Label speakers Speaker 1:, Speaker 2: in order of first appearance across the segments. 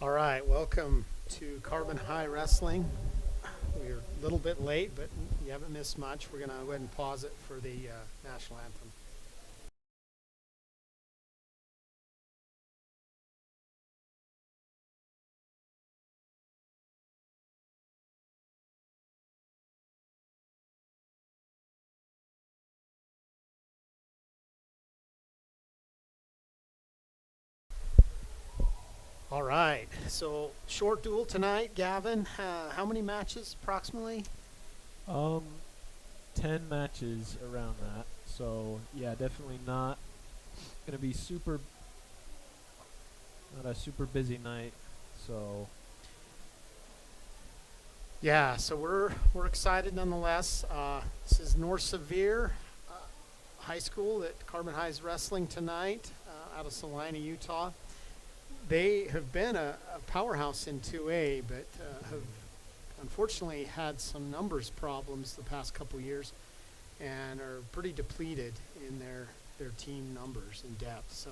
Speaker 1: All right, welcome to Carbon High Wrestling. We're a little bit late, but you haven't missed much. We're going to go ahead and pause it for the national anthem. All right, so short duel tonight, Gavin. How many matches approximately?
Speaker 2: Um, 10 matches around that. So, yeah, definitely not going to be not a super busy night. So,
Speaker 1: Yeah, so we're excited nonetheless. This is North Sevier High School at Carbon High's wrestling tonight out of Salina, Utah. They have been a powerhouse in 2A, but have unfortunately had some numbers problems the past couple years and are pretty depleted in their team numbers and depth. So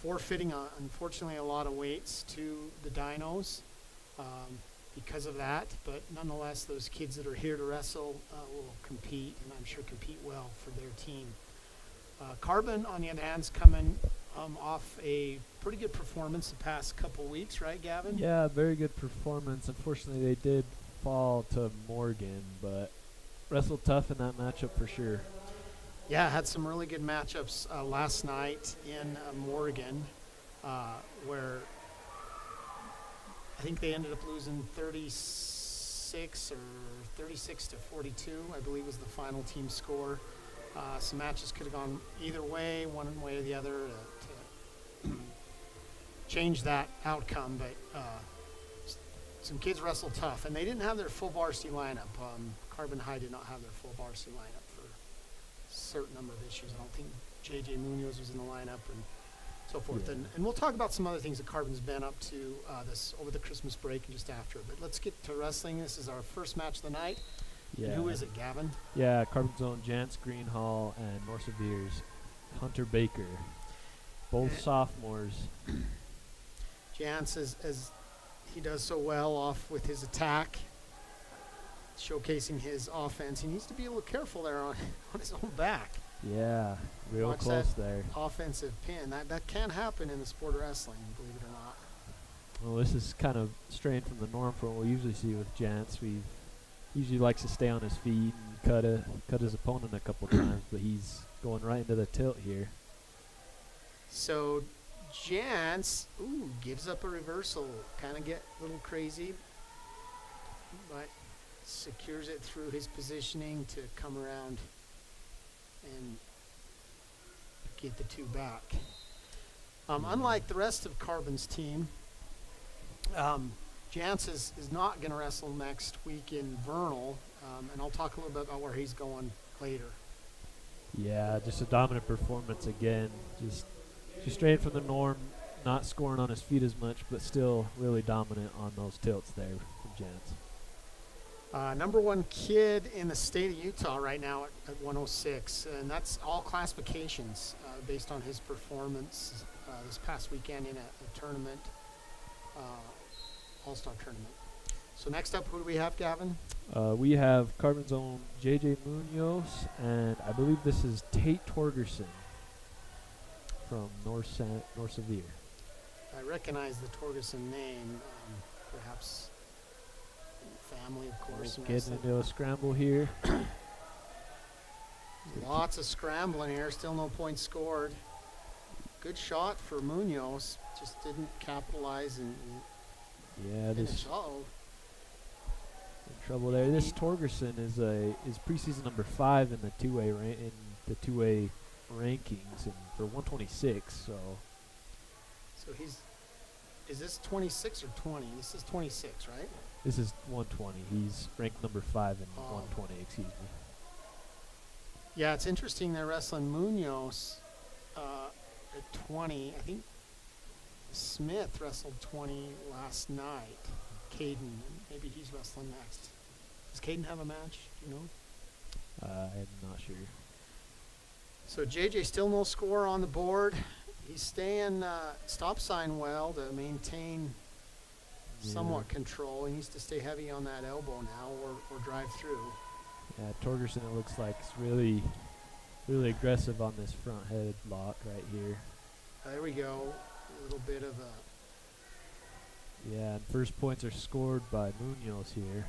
Speaker 1: forfeiting, unfortunately, a lot of weights to the Dinos because of that. But nonetheless, those kids that are here to wrestle will compete, and I'm sure compete well for their team. Carbon, on the other hand, is coming off a pretty good performance the past couple weeks, right, Gavin?
Speaker 2: yeah, very good performance. Unfortunately, they did fall to Morgan, but wrestled tough in that matchup for sure.
Speaker 1: Yeah, had some really good matchups last night in Morgan, where I think they ended up losing 36 or 36 to 42, I believe was the final team score. Some matches could have gone either way, one way or the other, to change that outcome. But some kids wrestled tough, and they didn't have their full varsity lineup. Carbon High did not have their full varsity lineup for a certain number of issues. I don't think J.J. Munoz was in the lineup and so forth.
Speaker 2: Yeah.
Speaker 1: And we'll talk about some other things that Carbon's been up to this over the Christmas break and just after. But let's get to wrestling. This is our first match of the night.
Speaker 2: Yeah.
Speaker 1: And who is it, Gavin?
Speaker 2: Yeah, Carbon's own Jance Greenhall and North Sevier's Hunter Baker. Both sophomores.
Speaker 1: Jance, as he does so well off with his attack, showcasing his offense. He needs to be a little careful there on his own back.
Speaker 2: Yeah, real
Speaker 1: Watch
Speaker 2: close
Speaker 1: that
Speaker 2: there.
Speaker 1: offensive pin. That can happen in the sport of wrestling, believe it or not.
Speaker 2: Well, this is kind of straying from the norm from what we usually see with Jance. We usually likes to stay on his feet and cut his opponent a couple times, but he's going right into the tilt here.
Speaker 1: So Jance, gives up a reversal. Kind of get a little crazy, but secures it through his positioning to come around and get the two back. Unlike the rest of Carbon's team, Jance is not going to wrestle next week in Vernal, and I'll talk a little bit about where he's going later.
Speaker 2: Yeah, just a dominant performance again. Just straying from the norm, not scoring on his feet as much, but still really dominant on those tilts there from Jance.
Speaker 1: Number one kid in the state of Utah right now at 106, and that's all classifications based on his performance this past weekend in a tournament, all-star tournament. So next up, who do we have, Gavin?
Speaker 2: We have Carbon's own J.J. Munoz, and I believe this is Tate Torgerson from North Sevier.
Speaker 1: I recognize the Torgerson name, perhaps family, of course.
Speaker 2: Getting into a scramble here.
Speaker 1: Lots of scrambling here, still no points scored. Good shot for Munoz, just didn't capitalize and
Speaker 2: Yeah,
Speaker 1: finish.
Speaker 2: this in trouble there. This Torgerson is preseason number 5 in the 2A rankings and for 126. So
Speaker 1: is this 26 or 20? This is 26, right?
Speaker 2: this is 120. He's ranked number 5 in
Speaker 1: Oh.
Speaker 2: 120. Excuse me.
Speaker 1: Yeah, it's interesting they're wrestling Munoz at 20. I think Smith wrestled 20 last night. Caden, maybe he's wrestling next. Does Caden have a match? Do you know?
Speaker 2: I'm not sure.
Speaker 1: So JJ still no score on the board. he's staying stop sign well to maintain somewhat control. He needs to stay heavy on that elbow now or drive through.
Speaker 2: Yeah, Torgerson, it looks like, is really, really aggressive on this front head lock right here.
Speaker 1: There we go. A little bit of a...
Speaker 2: Yeah, and first points are scored by Munoz here.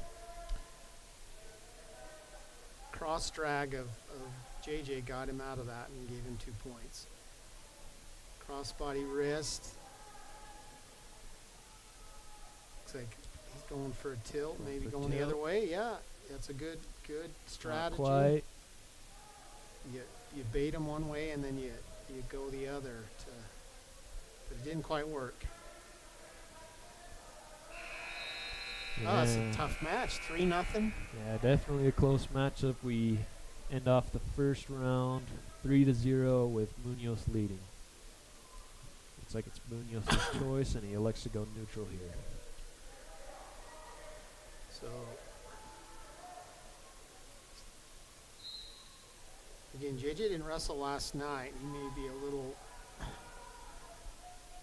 Speaker 1: Cross drag of JJ got him out of that and gave him 2 points. Crossbody wrist. Looks like he's going for a tilt, maybe going the other way. Yeah, that's a good strategy.
Speaker 2: Not quite.
Speaker 1: You bait him one way and then you go the other. But it didn't quite work.
Speaker 2: Yeah.
Speaker 1: Oh, that's a tough match. 3-0.
Speaker 2: Yeah, definitely a close matchup. We end off the first round 3-0 with Munoz leading. Looks like it's Munoz's choice, and he elects to go neutral here.
Speaker 1: So, again, JJ didn't wrestle last night. He may be a little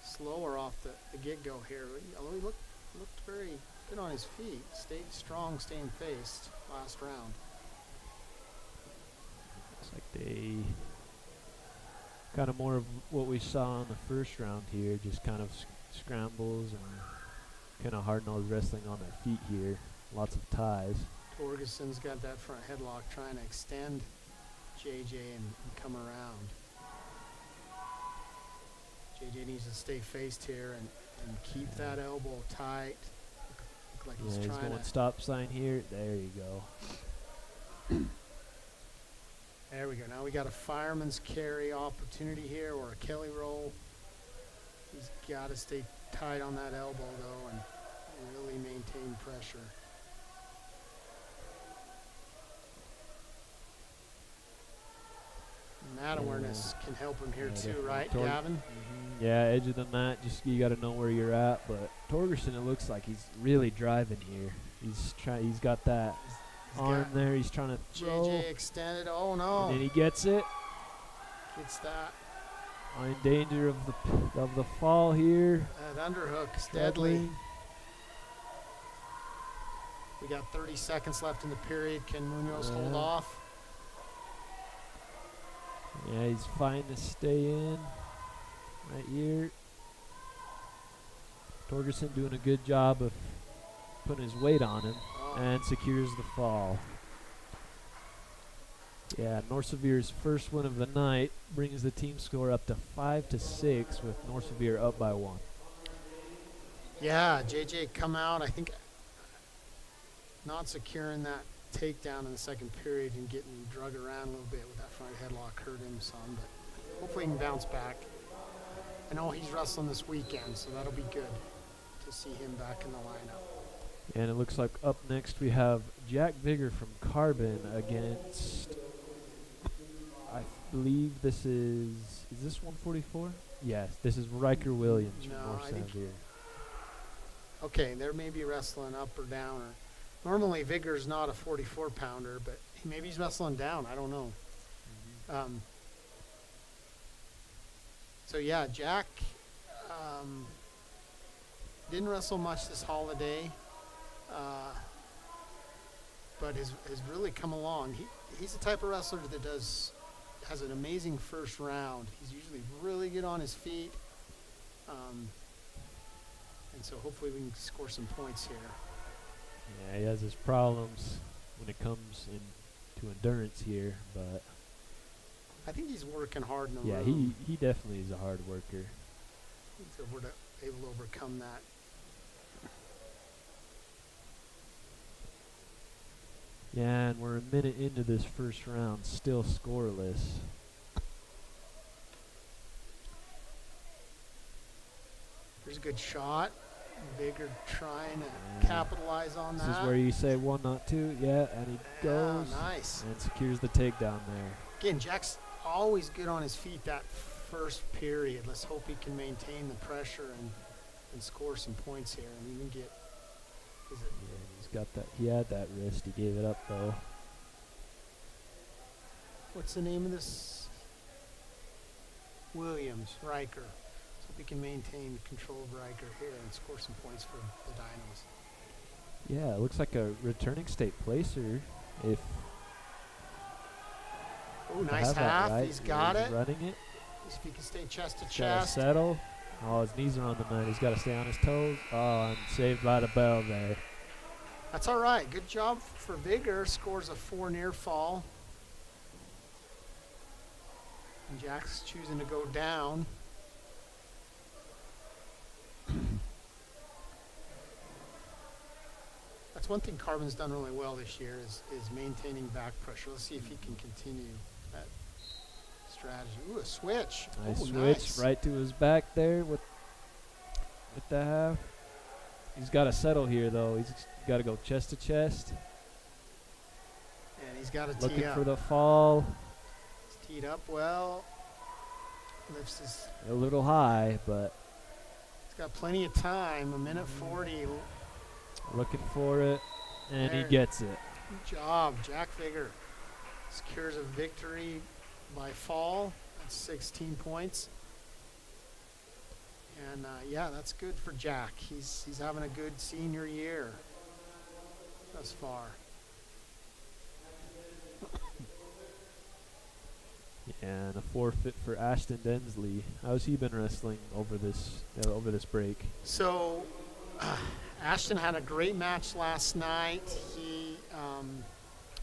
Speaker 1: slower off the get-go here. Although he looked very good on his feet. Stayed strong, staying faced last round.
Speaker 2: Looks like they kind of more of what we saw in the first round here, just kind of scrambles and kind of hard-nosed wrestling on their feet here. Lots of ties.
Speaker 1: Torgerson's got that front headlock trying to extend JJ and come around. JJ needs to stay faced here and keep that elbow tight. Look like he's trying
Speaker 2: going
Speaker 1: to...
Speaker 2: stop sign here. There you go.
Speaker 1: There we go. Now we got a fireman's carry opportunity here, or a Kelly roll. He's got to stay tight on that elbow, though, and really maintain pressure. Mat awareness can help him here too, right, Gavin?
Speaker 2: Yeah, edge of the mat. Just you got to know where you're at. But Torgerson, it looks like he's really driving here. He's got that arm there. He's trying to throw.
Speaker 1: JJ extended. Oh no!
Speaker 2: And then he gets it.
Speaker 1: Gets that.
Speaker 2: In danger of the fall here.
Speaker 1: That underhook's deadly. We got 30 seconds left in the period. Can Munoz hold off?
Speaker 2: Yeah, he's fine to stay in right here. Torgerson doing a good job of putting his weight on him and secures the fall. Yeah, Sever's first win of the night brings the team score up to 5-6 with Sevier up by 1.
Speaker 1: Yeah, JJ come out, I think, not securing that takedown in the second period and getting drug around a little bit with that front headlock hurt him some, but hopefully he can bounce back. I know he's wrestling this weekend, so that'll be good to see him back in the lineup.
Speaker 2: And it looks like up next we have Jack Vigor from Carbon against, I believe this is this 144? Yes, this is Riker Williams from North Sevier.
Speaker 1: Okay, there may be wrestling up or down. Normally Vigor's not a 44-pounder, but maybe he's wrestling down. I don't know. So yeah, Jack didn't wrestle much this holiday, but has really come along. He's the type of wrestler that has an amazing first round. He's usually really good on his feet, and so hopefully we can score some points here.
Speaker 2: Yeah, he has his problems when it comes into endurance here, but
Speaker 1: I think he's working hard in the
Speaker 2: yeah,
Speaker 1: room.
Speaker 2: he definitely is a hard worker.
Speaker 1: He's able to overcome that.
Speaker 2: Yeah, and we're a minute into this first round, still scoreless.
Speaker 1: Here's a good shot. Vigor trying to capitalize on that.
Speaker 2: This is where you say 1, not 2. Yeah, and he goes.
Speaker 1: Nice.
Speaker 2: And secures the takedown there.
Speaker 1: Again, Jack's always good on his feet that first period. Let's hope he can maintain the pressure and score some points here and even get.
Speaker 2: Yeah, he's got that. He had that wrist. He gave it up though.
Speaker 1: What's the name of this? Williams, Riker. So we can maintain control of Riker here and score some points for the Dinos.
Speaker 2: Yeah, it looks like a returning state placer. If
Speaker 1: Oh,
Speaker 2: I
Speaker 1: nice
Speaker 2: have that
Speaker 1: half.
Speaker 2: right,
Speaker 1: He's got
Speaker 2: he's
Speaker 1: it.
Speaker 2: running it.
Speaker 1: If he can stay chest to
Speaker 2: He's gotta
Speaker 1: chest.
Speaker 2: settle. Oh, his knees are on the mat. He's got to stay on his toes. Oh, and saved by the bell there.
Speaker 1: That's all right. Good job for Vigor. Scores a 4 near fall. And Jack's choosing to go down. That's one thing Carbon's done really well this year is maintaining back pressure. Let's see if he can continue that strategy. Ooh, a switch.
Speaker 2: Nice
Speaker 1: Ooh,
Speaker 2: switch
Speaker 1: nice.
Speaker 2: right to his back there with the half. He's got to settle here though. He's got to go chest to chest.
Speaker 1: And he's got to
Speaker 2: Looking
Speaker 1: tee up.
Speaker 2: for the fall.
Speaker 1: He's teed up well. Lifts his.
Speaker 2: A little high, but
Speaker 1: He's got plenty of time. A minute 40.
Speaker 2: looking for it, and he
Speaker 1: There.
Speaker 2: gets it.
Speaker 1: Good job, Jack Vigor. Secures a victory by fall. That's 16 points. And yeah, that's good for Jack. He's having a good senior year thus far.
Speaker 2: And a forfeit for Ashton Densley. How's he been wrestling over this break?
Speaker 1: So Ashton had a great match last night. He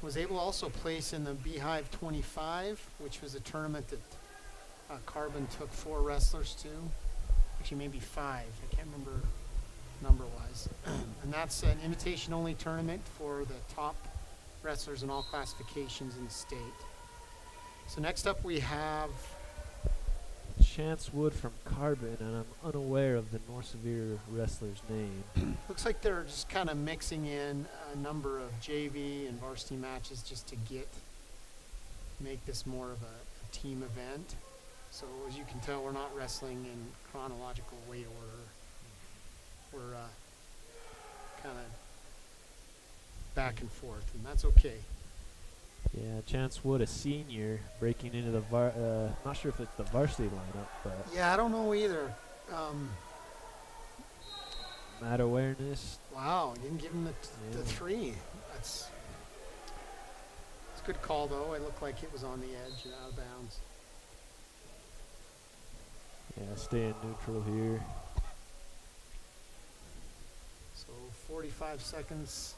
Speaker 1: was able to also place in the Beehive 25, which was a tournament that Carbon took 4 wrestlers to. Actually, maybe 5. I can't remember number-wise. And that's an invitation-only tournament for the top wrestlers in all classifications in the state. So next up we have
Speaker 2: Chance Wood from Carbon, and I'm unaware of the North Sevier wrestler's name.
Speaker 1: looks like they're just kind of mixing in a number of JV and varsity matches just to make this more of a team event. So as you can tell, we're not wrestling in chronological weight order. We're kind of back and forth, and that's okay.
Speaker 2: Yeah, Chance Wood, a senior, breaking into the not sure if it's the varsity lineup, but
Speaker 1: Yeah, I don't know either.
Speaker 2: mat awareness.
Speaker 1: Wow, you didn't give him the
Speaker 2: Yeah.
Speaker 1: 3. It's a good call, though. It looked like it was on the edge and out of bounds.
Speaker 2: Yeah, staying neutral here.
Speaker 1: So 45 seconds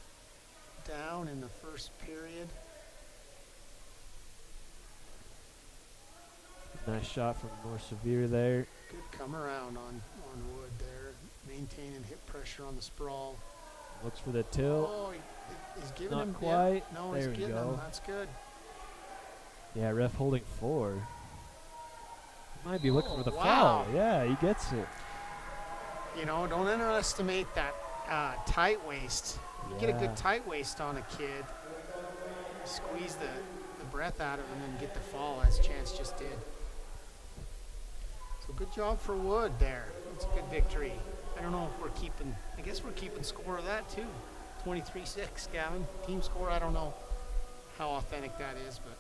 Speaker 1: down in the first period.
Speaker 2: Nice shot from North Sevier there.
Speaker 1: Good come around on Wood there. Maintaining hip pressure on the sprawl.
Speaker 2: Looks for the tilt.
Speaker 1: Oh, he's giving
Speaker 2: Not
Speaker 1: him.
Speaker 2: quite.
Speaker 1: Yeah, no, he's
Speaker 2: There we
Speaker 1: getting him.
Speaker 2: go.
Speaker 1: That's good.
Speaker 2: Yeah, ref holding 4. Might be looking for the
Speaker 1: wow.
Speaker 2: foul. Yeah, he gets it.
Speaker 1: You know, don't underestimate that tight waist. You get a
Speaker 2: Yeah.
Speaker 1: good tight waist on a kid. Squeeze the breath out of him and get the fall, as Chance just did. So good job for Wood there. It's a good victory. I don't know if we're keeping, I guess we're keeping score of that too. 23-6, Gavin. Team score, I don't know how authentic that is, but.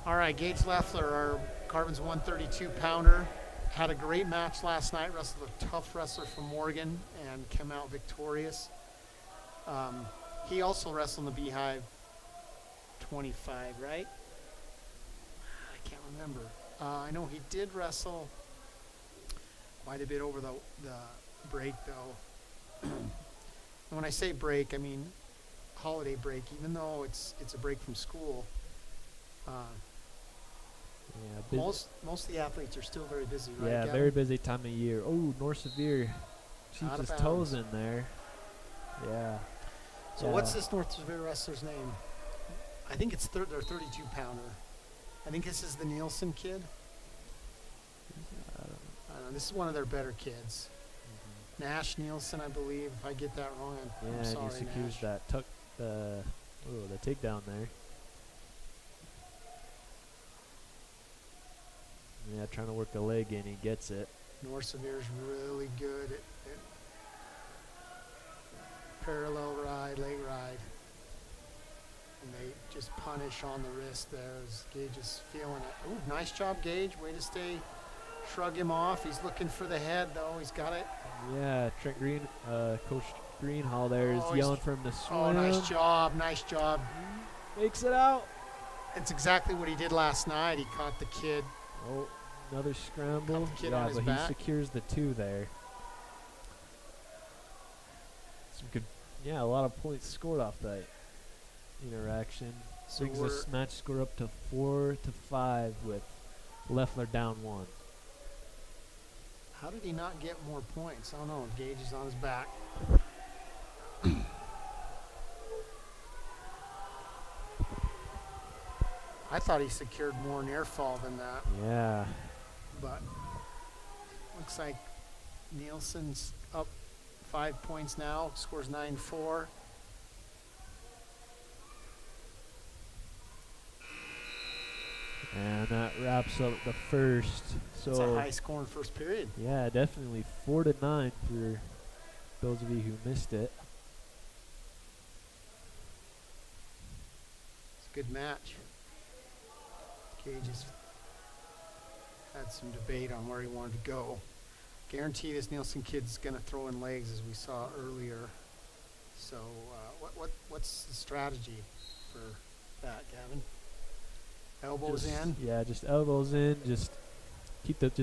Speaker 1: All right, Gage Leffler, our Carbon's 132-pounder, had a great match last night, wrestled a tough wrestler from Morgan and came out victorious. He also wrestled in the Beehive 25, right? I can't remember. I know he did wrestle quite a bit over the break, though. And when I say break, I mean holiday break, even though it's a break from school.
Speaker 2: Yeah, busy.
Speaker 1: Most of the athletes are still very busy, right?
Speaker 2: Yeah,
Speaker 1: Gavin?
Speaker 2: very busy time of year. Oh, North Sevier keeps
Speaker 1: Out of
Speaker 2: his toes
Speaker 1: bounds.
Speaker 2: in there. Yeah.
Speaker 1: So what's this North Sevier wrestler's name? I think it's their 32-pounder. I think this is the Nielsen kid. I don't know. This is one of their better kids. Nash Nielsen, I believe. If I get that wrong, I'm
Speaker 2: Yeah, and
Speaker 1: sorry,
Speaker 2: he secures
Speaker 1: Nash.
Speaker 2: that the takedown there. Yeah, trying to work the leg in, he gets it.
Speaker 1: North Sevier's really good at parallel ride, leg ride. And they just punish on the wrist there as Gage is feeling it. Ooh, nice job, Gage. Way to stay. Shrug him off. He's looking for the head, though. He's got it.
Speaker 2: Yeah, Trent Green, Coach Greenhall there is yelling for him to swim.
Speaker 1: Oh, nice job. Nice job.
Speaker 2: Makes it out.
Speaker 1: It's exactly what he did last night. He caught the kid.
Speaker 2: Oh, another scramble.
Speaker 1: Caught the kid
Speaker 2: yeah,
Speaker 1: on his
Speaker 2: but
Speaker 1: back.
Speaker 2: he secures the 2 there. Some good, yeah, a lot of points scored off that interaction.
Speaker 1: So
Speaker 2: Brings this match score up to 4-5 with Leffler down 1.
Speaker 1: how did he not get more points? I don't know. Gage is on his back. I thought he secured more near fall than that,
Speaker 2: Yeah.
Speaker 1: but looks like Nielsen's up 5 points now, scores 9-4.
Speaker 2: And that wraps up the first.
Speaker 1: It's a
Speaker 2: So
Speaker 1: high scoring first period.
Speaker 2: yeah, definitely 4-9 for those of you who missed it.
Speaker 1: It's a good match. Gage has had some debate on where he wanted to go. Guarantee this Nielsen kid's going to throw in legs, as we saw earlier. So what's the strategy for that, Gavin? Elbows
Speaker 2: Just-
Speaker 1: in.
Speaker 2: Yeah, just elbows in. Just keep them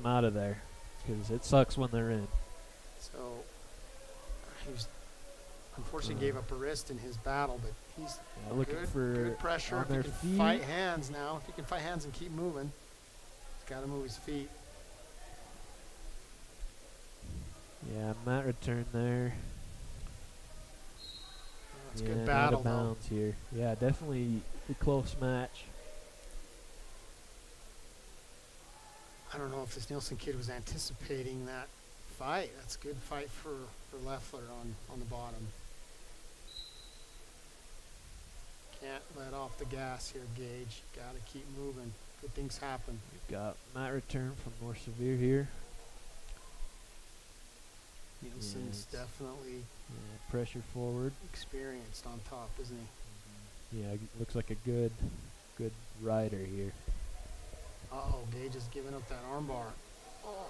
Speaker 2: out of there, because it sucks when they're in.
Speaker 1: So he was unfortunately gave up a wrist in his battle, but he's
Speaker 2: Yeah, looking
Speaker 1: good,
Speaker 2: for
Speaker 1: good pressure.
Speaker 2: on
Speaker 1: If he
Speaker 2: their
Speaker 1: can
Speaker 2: feet.
Speaker 1: fight hands now, if he can fight hands and keep moving, he's got to move his feet.
Speaker 2: Yeah, mat return there.
Speaker 1: It's a
Speaker 2: yeah,
Speaker 1: good
Speaker 2: out
Speaker 1: battle,
Speaker 2: of
Speaker 1: though.
Speaker 2: bounds here. Yeah, definitely a close match.
Speaker 1: I don't know if this Nielsen kid was anticipating that fight. That's a good fight for Leffler on the bottom. Can't let off the gas here, Gage. Got to keep moving. Good things happen.
Speaker 2: We've got mat return from North Sevier here.
Speaker 1: Nielsen's
Speaker 2: Yes.
Speaker 1: definitely
Speaker 2: Yeah, pressure forward.
Speaker 1: experienced on top, isn't he?
Speaker 2: Yeah, looks like a good rider here.
Speaker 1: Uh-oh, Gage is giving up that armbar. Oh,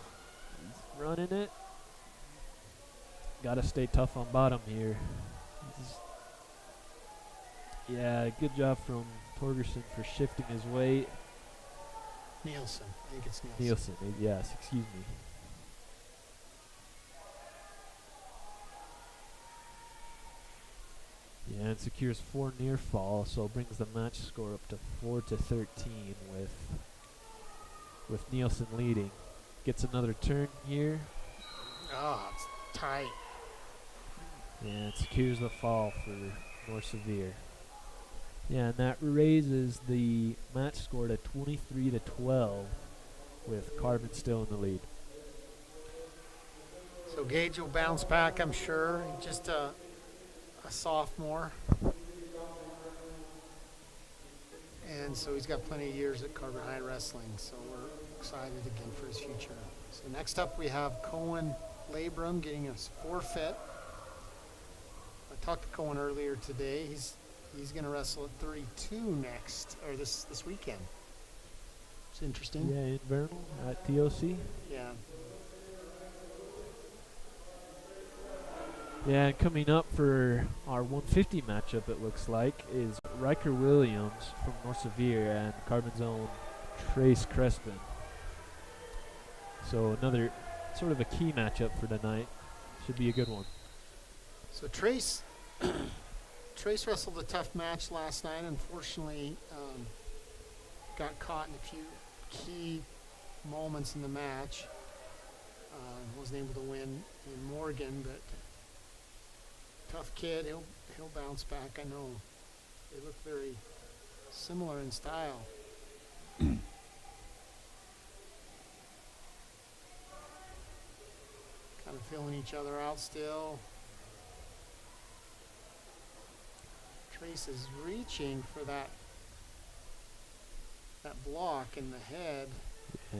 Speaker 2: He's running it. Got to stay tough on bottom here. Yeah, good job from Torgerson for shifting his weight.
Speaker 1: Nielsen. I think it's Nielsen.
Speaker 2: Nielsen, yes, excuse me. Yeah, and secures 4 near fall, so brings the match score up to 4-13 with Nielsen leading. Gets another turn here,
Speaker 1: Oh, it's tight.
Speaker 2: and secures the fall for North Sevier. Yeah, and that raises the match score to 23-12 with Carbon still in the lead.
Speaker 1: So Gage will bounce back, I'm sure. Just a sophomore. And so he's got plenty of years at Carbon High Wrestling, so we're excited again for his future. So next up we have Cohen Labrum getting a forfeit. I talked to Cohen earlier today. He's going to wrestle at 32 next, or this weekend. It's interesting.
Speaker 2: Yeah, in Vernal at TOC.
Speaker 1: Yeah.
Speaker 2: Yeah, and coming up for our 150 matchup, it looks like, is Riker Williams from North Sevier and Carbon's own Trace Crespin. So another sort of a key matchup for tonight. Should be a good one.
Speaker 1: So Trace wrestled a tough match last night. Unfortunately, got caught in a few key moments in the match. Wasn't able to win in Morgan, but tough kid. He'll bounce back. I know. They look very similar in style. Kind of feeling each other out still. Trace is reaching for that block in the head.
Speaker 2: Yeah.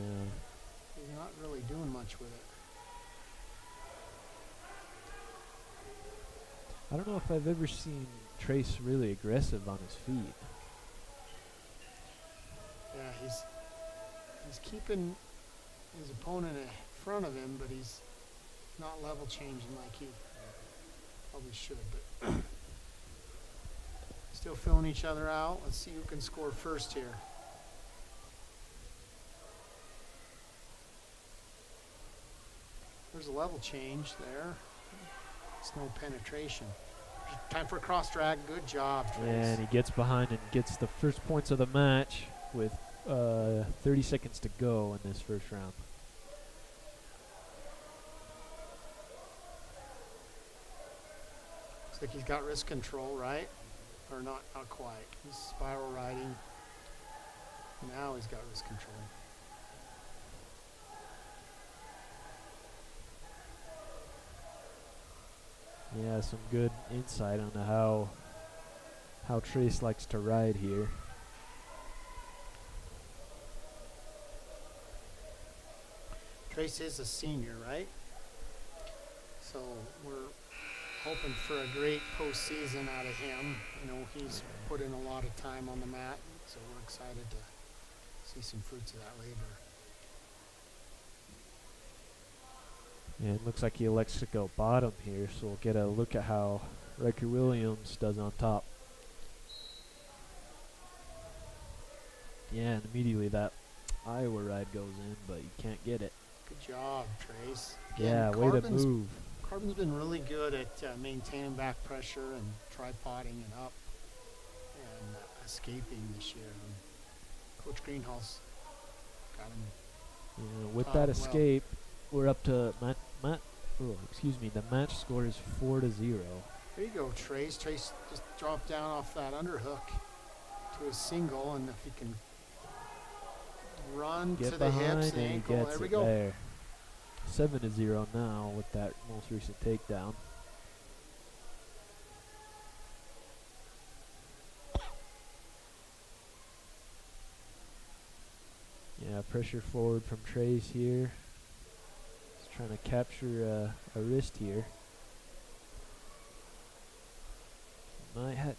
Speaker 1: He's not really doing much with it.
Speaker 2: I don't know if I've ever seen Trace really aggressive on his feet.
Speaker 1: Yeah, he's keeping his opponent in front of him, but he's not level changing like he probably should. But still filling each other out. Let's see who can score first here. There's a level change there. It's no penetration. Time for a cross drag. Good job, Trace.
Speaker 2: And he gets behind and gets the first points of the match with 30 seconds to go in this first round.
Speaker 1: Looks like he's got wrist control, right? Or not quite. He's spiral riding. Now he's got wrist control.
Speaker 2: Yeah, some good insight on how Trace likes to ride here.
Speaker 1: Trace is a senior, right? So we're hoping for a great postseason out of him. You know, he's put in a lot of time on the mat, so we're excited to see some fruits of that labor.
Speaker 2: And it looks like he elects to go bottom here, so we'll get a look at how Riker Williams does on top. Yeah, and immediately that Iowa ride goes in, but you can't get it.
Speaker 1: Good job, Trace.
Speaker 2: Yeah, way to move.
Speaker 1: Carbon's been really good at maintaining back pressure and tripoding and up and escaping this year. And Coach Greenhall's got him.
Speaker 2: Yeah, with that escape, we're up to the match score is 4-0.
Speaker 1: There you go, Trace. Trace just dropped down off that underhook to a single, and if he can run
Speaker 2: Get
Speaker 1: to the hips
Speaker 2: behind
Speaker 1: and
Speaker 2: and
Speaker 1: ankle,
Speaker 2: he gets
Speaker 1: there we
Speaker 2: it
Speaker 1: go.
Speaker 2: there. 7-0 now with that most recent takedown. Yeah, pressure forward from Trace here. He's trying to capture a wrist here.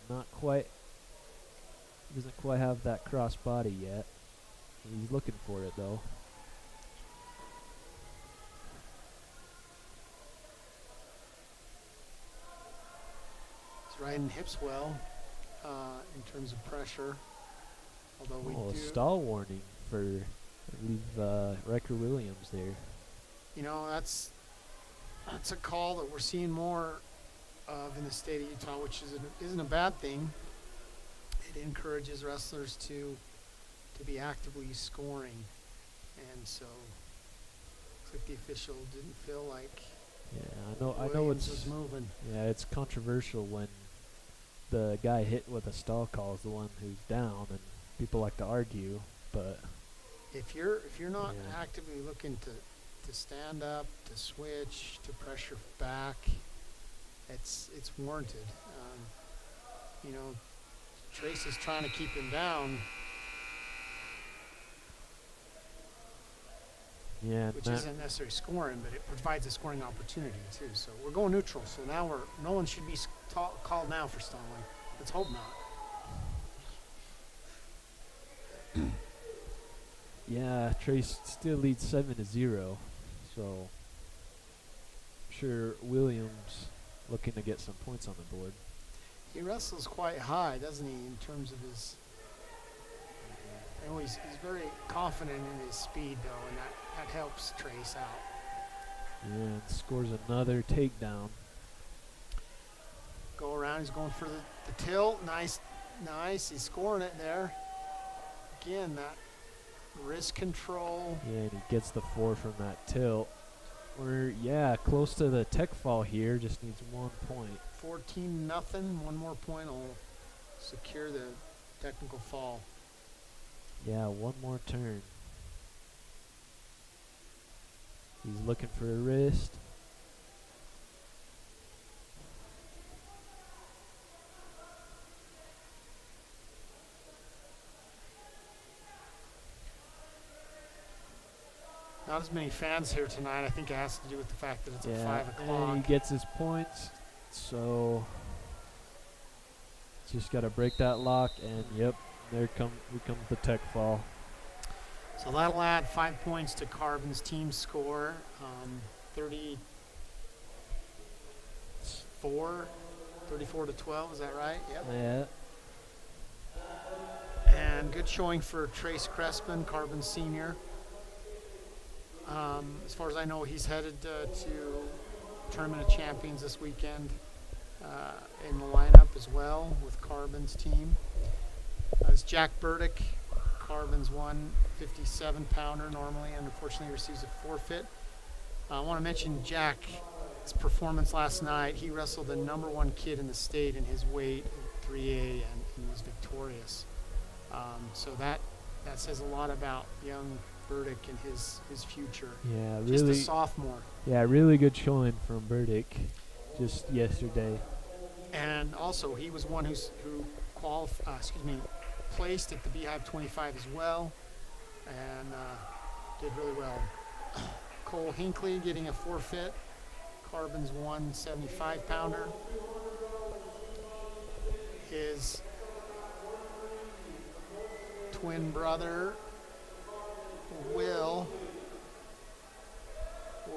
Speaker 2: Not quite. Doesn't quite have that cross body yet. He's looking for it though.
Speaker 1: He's riding hips well in terms of pressure. Although we do
Speaker 2: stall warning for, I believe, Riker Williams there.
Speaker 1: You know, that's a call that we're seeing more of in the state of Utah, which isn't a bad thing. It encourages wrestlers to be actively scoring, and so looks like the official didn't feel like
Speaker 2: I know
Speaker 1: Williams
Speaker 2: it's
Speaker 1: was moving.
Speaker 2: Yeah, it's controversial when the guy hit with a stall call is the one who's down, and people like to argue, but
Speaker 1: If you're not actively looking to stand up, to switch, to pressure back, it's warranted. You know, Trace is trying to keep him down, which isn't necessarily scoring, but it provides a scoring opportunity too. So we're going neutral. So now no one should be called now for stalling. Let's hope not.
Speaker 2: Yeah, Trace still leads 7-0, so I'm sure Williams looking to get some points on the board.
Speaker 1: He wrestles quite high, doesn't he, in terms of his... You know, he's very confident in his speed, though, and that helps Trace out.
Speaker 2: And scores another takedown.
Speaker 1: Go around, he's going for the tilt. Nice. He's scoring it there. Again, that wrist control.
Speaker 2: Yeah, and he gets the 4 from that tilt. We're, close to the tech fall here. Just needs 1 point.
Speaker 1: 14-0. One more point will secure the technical fall.
Speaker 2: Yeah, one more turn. He's looking for a wrist.
Speaker 1: Not as many fans here tonight. I think it has to do with the fact that it's at 5 o'clock.
Speaker 2: And he gets his points. So Just got to break that lock, and yep, here comes the tech fall.
Speaker 1: So that'll add 5 points to Carbon's team score. 34 to 12, is that right? Yep.
Speaker 2: Yeah.
Speaker 1: And good showing for Trace Crespin, Carbon Senior. As far as I know, he's headed to Tournament of Champions this weekend in the lineup as well with Carbon's team. It's Jack Burdick, Carbon's 157-pounder normally, and unfortunately receives a forfeit. I want to mention Jack's performance last night. He wrestled the #1 kid in the state in his weight at 3A, and he was victorious. So that says a lot about young Burdick and his future.
Speaker 2: Yeah, really.
Speaker 1: Just a sophomore.
Speaker 2: Yeah, really good showing from Burdick just yesterday.
Speaker 1: And also, he was one who placed at the Beehive 25 as well, and did really well. Cole Hinckley getting a forfeit. Carbon's 175-pounder. His twin brother Will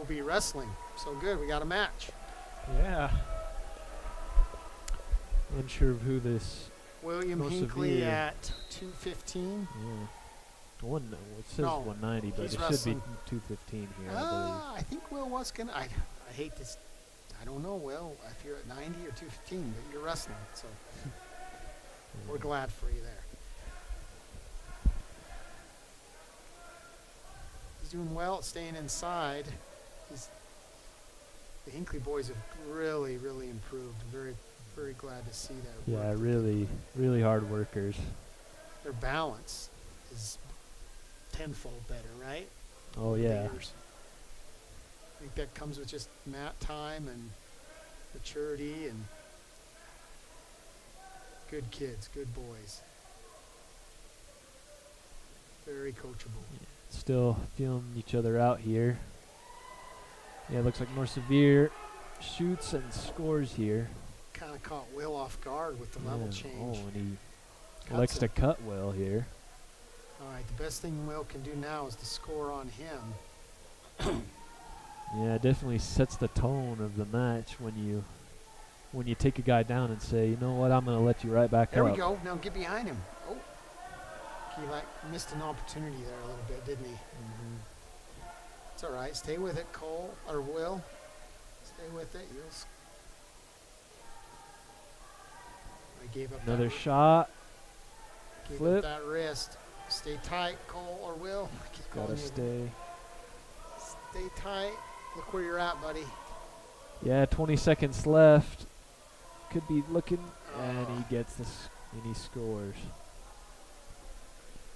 Speaker 1: be wrestling. So good, we got a match.
Speaker 2: Yeah. Unsure of who this.
Speaker 1: William Hinckley
Speaker 2: Sevier.
Speaker 1: at 215.
Speaker 2: Yeah. It says
Speaker 1: No,
Speaker 2: 190, but
Speaker 1: he's
Speaker 2: it
Speaker 1: wrestling.
Speaker 2: should be 215 here, I believe.
Speaker 1: I think Will was gonna. I hate this. I don't know, Will, if you're at 90 or 215, but you're wrestling, so we're glad for you there. He's doing well at staying inside. The Hinckley boys have really, really improved. Very, very glad to see that.
Speaker 2: Yeah,
Speaker 1: work.
Speaker 2: really, really hard workers.
Speaker 1: Their balance is tenfold better, right?
Speaker 2: Oh, yeah.
Speaker 1: Years. I think that comes with just mat time and maturity and good kids, good boys. Very coachable.
Speaker 2: Still feeling each other out here. Yeah, it looks like North Sevier shoots and scores here.
Speaker 1: Kind of caught Will off guard with the level change.
Speaker 2: Oh, and he
Speaker 1: Cuts
Speaker 2: likes to
Speaker 1: him.
Speaker 2: cut well here.
Speaker 1: All right, the best thing Will can do now is to score on him.
Speaker 2: Yeah, it definitely sets the tone of the match when you take a guy down and say, you know what, I'm going to let you right back
Speaker 1: There
Speaker 2: up.
Speaker 1: we go. Now get behind him. Oh, he missed an opportunity there a little bit, didn't he?
Speaker 2: Mm-hmm.
Speaker 1: It's all right. Stay with it, Cole or Will. Stay with it. I gave up
Speaker 2: Another
Speaker 1: that,
Speaker 2: shot.
Speaker 1: gave
Speaker 2: flip.
Speaker 1: up that wrist. Stay tight, Cole or Will. I keep calling
Speaker 2: Gotta
Speaker 1: you.
Speaker 2: stay.
Speaker 1: Stay tight. Look where you're at, buddy.
Speaker 2: Yeah, 20 seconds left. Could be looking, and he gets this, and he scores.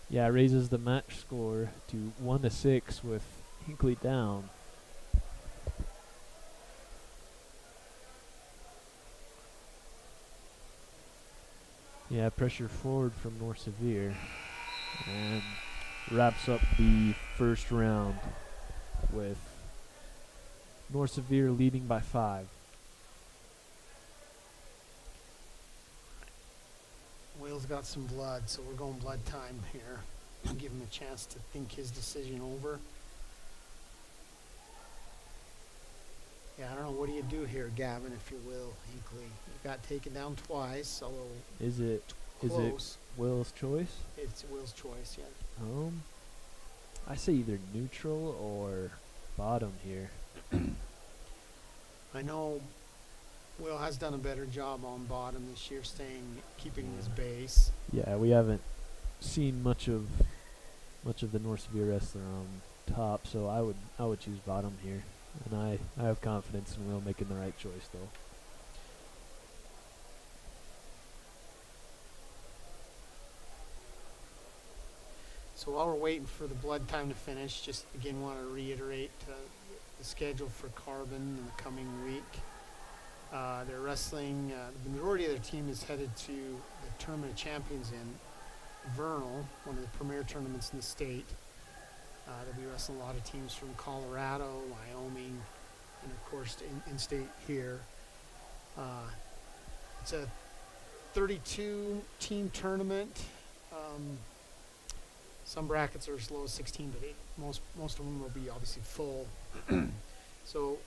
Speaker 2: Yeah, raises the match score to 1-6 with Hinckley down. Yeah, pressure forward from North Sevier, and wraps up the first round with North Sevier leading by 5.
Speaker 1: Will's got some blood, so we're going blood time here. Give him a chance to think his decision over. Yeah, I don't know. What do you do here, Gavin, if you're Will Hinckley? You got taken down twice, although
Speaker 2: Is it
Speaker 1: close.
Speaker 2: Will's choice?
Speaker 1: It's Will's choice, yeah.
Speaker 2: I say either neutral or bottom here.
Speaker 1: I know Will has done a better job on bottom this year, keeping his base.
Speaker 2: Yeah, we haven't seen much of the North Sevier wrestler on top, so I would choose bottom here, and I have confidence in Will making the right choice though.
Speaker 1: So while we're waiting for the blood time to finish, just again want to reiterate the schedule for Carbon in the coming week. They're wrestling, the majority of their team is headed to the Tournament of Champions in Vernal, one of the premier tournaments in the state. They'll be wrestling a lot of teams from Colorado, Wyoming, and of course in state here. It's a 32 team tournament. Some brackets are as low as 16, but most of them will be obviously full. So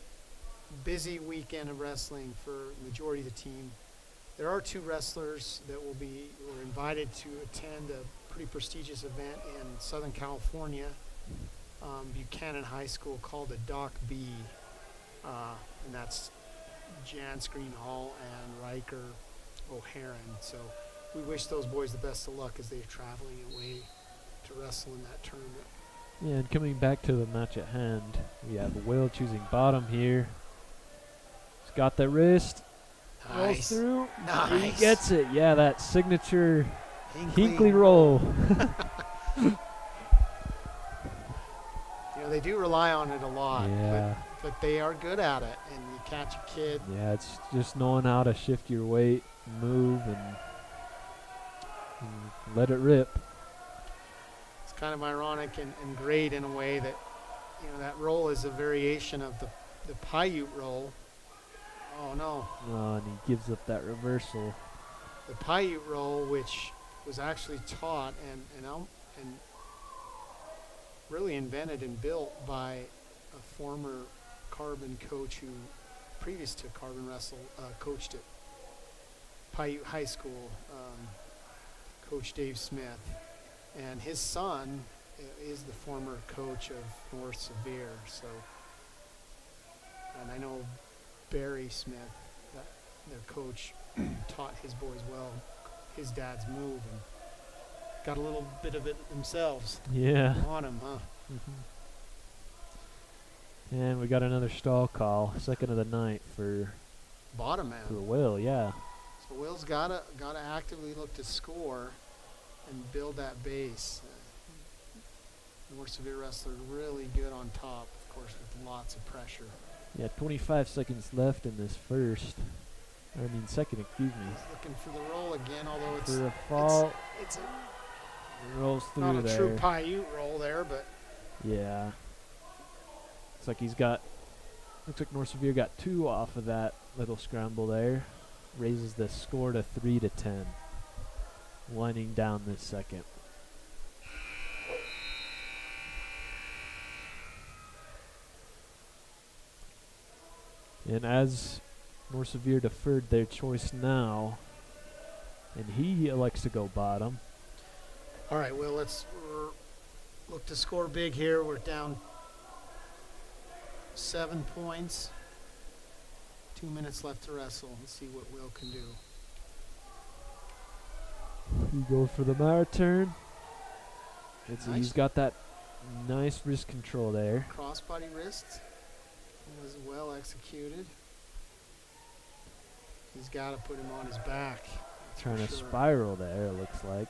Speaker 1: busy weekend of wrestling for the majority of the team. There are 2 wrestlers that were invited to attend a pretty prestigious event in Southern California, Buchanan High School, called the Doc B, and that's Jans Greenhall and Riker O'Haron. So we wish those boys the best of luck as they're traveling away to wrestle in that tournament.
Speaker 2: Yeah, and coming back to the match at hand, we have Will choosing bottom here. He's got the wrist. Rolls
Speaker 1: Nice.
Speaker 2: through.
Speaker 1: Nice.
Speaker 2: He gets it. Yeah, that signature
Speaker 1: Hinkley.
Speaker 2: Hinkley roll.
Speaker 1: You know, they do rely on it a lot,
Speaker 2: Yeah.
Speaker 1: but they are good at it. And you catch a kid.
Speaker 2: Yeah, it's just knowing how to shift your weight, move, and let it rip.
Speaker 1: It's kind of ironic and great in a way that, you know, that roll is a variation of the Paiute roll. Oh no.
Speaker 2: And he gives up that reversal.
Speaker 1: The Paiute roll, which was actually taught and really invented and built by a former Carbon coach who, previous to Carbon Wrestle, coached at Paiute High School, Coach Dave Smith. And his son is the former coach of North Sevier. So, and I know Barry Smith, their coach, taught his boys well his dad's move and got a little bit of it themselves
Speaker 2: Yeah.
Speaker 1: on him, huh?
Speaker 2: And we got another stall call, second of the night for
Speaker 1: Bottom man.
Speaker 2: Will. Yeah.
Speaker 1: So Will's gotta actively look to score and build that base. North Sevier wrestler really good on top, of course, with lots of pressure.
Speaker 2: Yeah, 25 seconds left in this second, excuse me.
Speaker 1: He's looking for the roll again, although it's
Speaker 2: For a fall,
Speaker 1: it's
Speaker 2: rolls through
Speaker 1: not a
Speaker 2: there.
Speaker 1: true Paiute roll there, but
Speaker 2: Yeah. Looks like looks like North Sevier got 2 off of that little scramble there. Raises the score to 3-10. Winding down this second. And as North Sevier deferred their choice now, and he elects to go bottom.
Speaker 1: all right, Will, let's look to score big here. We're down 7 points. 2 minutes left to wrestle. Let's see what Will can do.
Speaker 2: He goes for the Mara turn. He's
Speaker 1: Nice.
Speaker 2: got that nice wrist control there.
Speaker 1: Crossbody wrist was well executed. He's got to put him on his back.
Speaker 2: Trying to
Speaker 1: sure.
Speaker 2: spiral there, it looks like.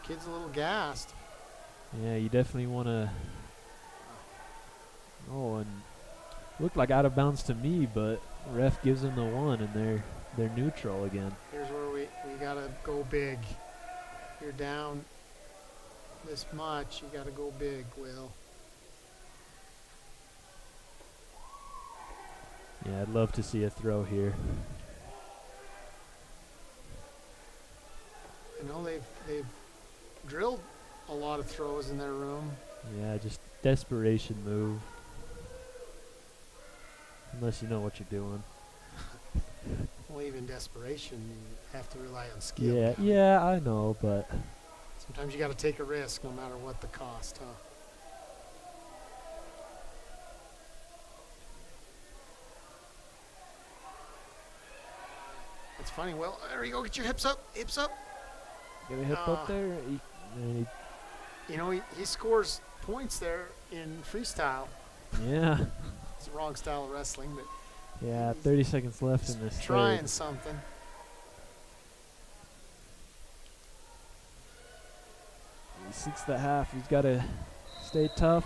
Speaker 1: Kid's a little gassed.
Speaker 2: Yeah, you definitely want to. Oh, and looked like out of bounds to me, but ref gives him the 1, and they're neutral again.
Speaker 1: Here's where we got to go big. You're down this much. You got to go big, Will.
Speaker 2: Yeah, I'd love to see a throw here.
Speaker 1: I know they've drilled a lot of throws in their room.
Speaker 2: Yeah, just desperation move. Unless you know what you're doing.
Speaker 1: Well, even desperation, you have to rely on skill.
Speaker 2: Yeah, I know, but
Speaker 1: Sometimes you got to take a risk no matter what the cost, huh? That's funny. Well, there you go. Get your hips up. Hips up.
Speaker 2: get a hip up there.
Speaker 1: You know, he scores points there in freestyle.
Speaker 2: Yeah,
Speaker 1: It's the wrong style of wrestling, but
Speaker 2: yeah. 30 seconds left in this
Speaker 1: he's trying
Speaker 2: third.
Speaker 1: something.
Speaker 2: He seeks the half. He's got to stay tough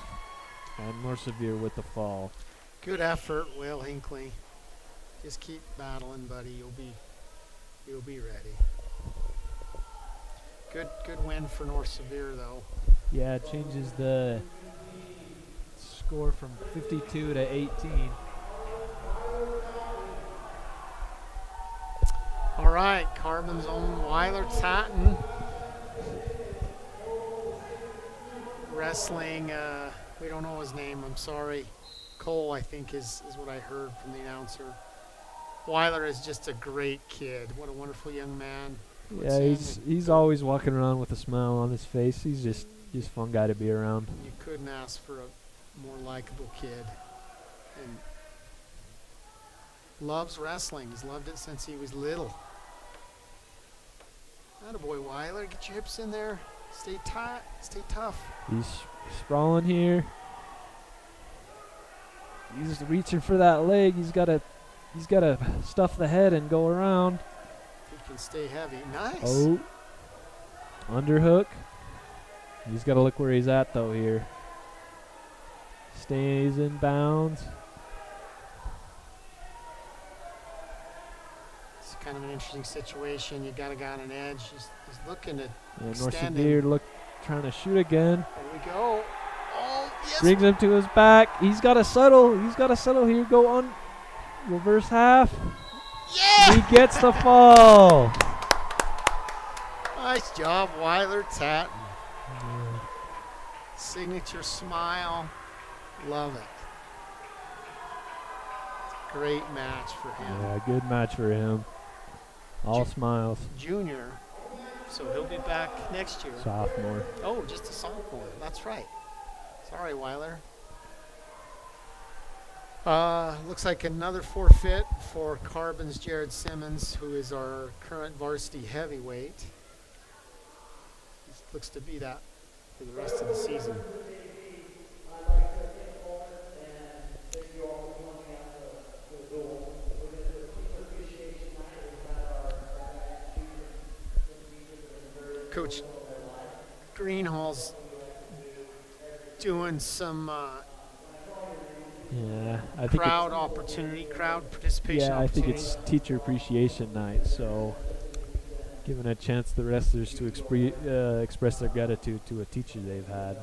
Speaker 2: and more severe with the fall.
Speaker 1: Good effort, Will Hinckley. Just keep battling, buddy. You'll be ready. Good win for North Sevier, though.
Speaker 2: Yeah, it changes the score from 52 to 18.
Speaker 1: All right, Carbon's own Weiler Tatton wrestling. We don't know his name. I'm sorry. Cole, I think, is what I heard from the announcer. Weiler is just a great kid. What a wonderful young man.
Speaker 2: Yeah, he's always walking around with a smile on his face. He's just a fun guy to be around.
Speaker 1: You couldn't ask for a more likable kid. And loves wrestling. He's loved it since he was little. Attaboy, Weiler. Get your hips in there. Stay tight. Stay tough.
Speaker 2: He's sprawling here. He's reaching for that leg. He's got to stuff the head and go around.
Speaker 1: He can stay heavy. Nice.
Speaker 2: Oh. Underhook. He's got to look where he's at, though, here. Stays in bounds.
Speaker 1: It's kind of an interesting situation. You got a guy on an edge. He's looking to
Speaker 2: And
Speaker 1: extend
Speaker 2: Sevier
Speaker 1: him.
Speaker 2: trying to shoot again.
Speaker 1: There we go. Oh, yes.
Speaker 2: Brings him to his back. He's got to settle. He's got to settle here. Go on. Reverse half.
Speaker 1: Yeah!
Speaker 2: He gets the fall.
Speaker 1: Nice job, Weiler Tatton. Signature smile. Love it. Great match for him.
Speaker 2: Yeah, good match for him. All smiles.
Speaker 1: Junior, so he'll be back next year.
Speaker 2: Sophomore.
Speaker 1: Oh, just a sophomore. That's right. Sorry, Weiler. Looks like another forfeit for Carbon's Jared Simmons, who is our current varsity heavyweight. He looks to be that for the rest of the season. Coach Greenhall's doing some
Speaker 2: Yeah, I think
Speaker 1: crowd participation
Speaker 2: I think
Speaker 1: opportunity.
Speaker 2: it's teacher appreciation night, so giving a chance the wrestlers to express their gratitude to a teacher they've had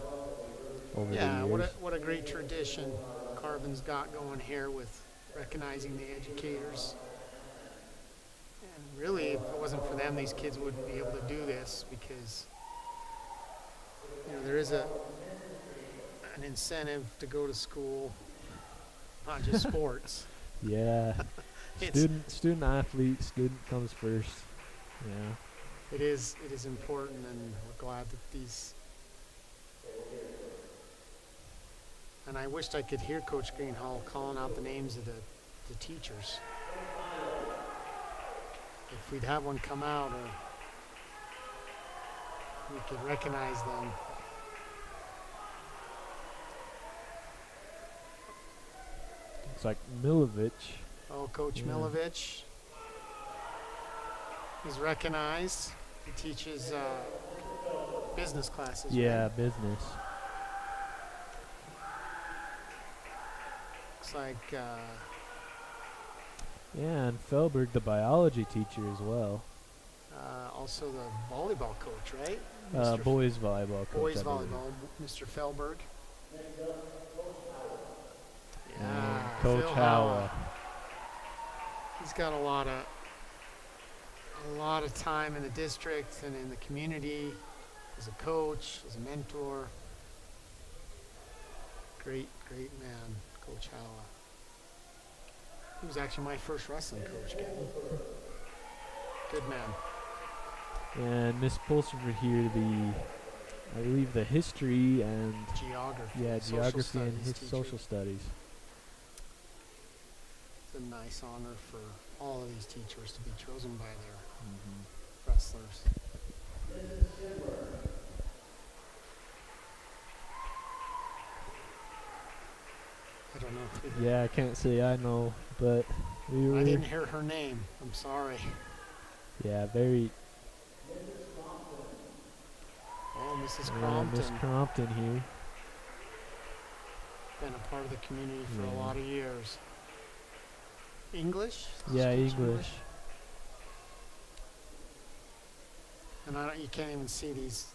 Speaker 2: over the years.
Speaker 1: What a great tradition Carbon's got going here with recognizing the educators. And really, if it wasn't for them, these kids wouldn't be able to do this because there is an incentive to go to school, not just sports.
Speaker 2: Yeah, student athlete, student comes first. Yeah.
Speaker 1: It is important, and we're glad that these. And I wished I could hear Coach Greenhall calling out the names of the teachers. If we'd have one come out, or we could recognize them.
Speaker 2: It's like Milovich.
Speaker 1: Oh, Coach
Speaker 2: Yeah.
Speaker 1: Milovich. He's recognized. He teaches business classes.
Speaker 2: Yeah,
Speaker 1: Right?
Speaker 2: business.
Speaker 1: Looks like
Speaker 2: Yeah, and Felberg, the biology teacher as well.
Speaker 1: also the volleyball coach, right?
Speaker 2: Boys volleyball coach.
Speaker 1: Boys
Speaker 2: I believe.
Speaker 1: volleyball, Mr. Felberg.
Speaker 2: And
Speaker 1: Yeah,
Speaker 2: Coach
Speaker 1: Phil
Speaker 2: Howa.
Speaker 1: He's got a lot of time in the district and in the community as a coach, as a mentor. Great man, Coach Howa. He was actually my first wrestling coach, Kevin. Good man.
Speaker 2: And Miss Pulsifer here, I believe the history and
Speaker 1: Geography.
Speaker 2: geography and
Speaker 1: studies
Speaker 2: his
Speaker 1: teacher.
Speaker 2: social studies.
Speaker 1: It's a nice honor for all of these teachers to be chosen by their
Speaker 2: Mm-hmm.
Speaker 1: wrestlers. I don't know if
Speaker 2: Yeah, I can't say I know, but we were.
Speaker 1: I didn't hear her name. I'm sorry.
Speaker 2: Yeah, very.
Speaker 1: Oh, Mrs.
Speaker 2: Yeah,
Speaker 1: Crompton.
Speaker 2: Miss Crompton here.
Speaker 1: Been a part of the community for a
Speaker 2: Yeah.
Speaker 1: lot of years. English?
Speaker 2: Yeah,
Speaker 1: Speaks
Speaker 2: English.
Speaker 1: And you can't even see these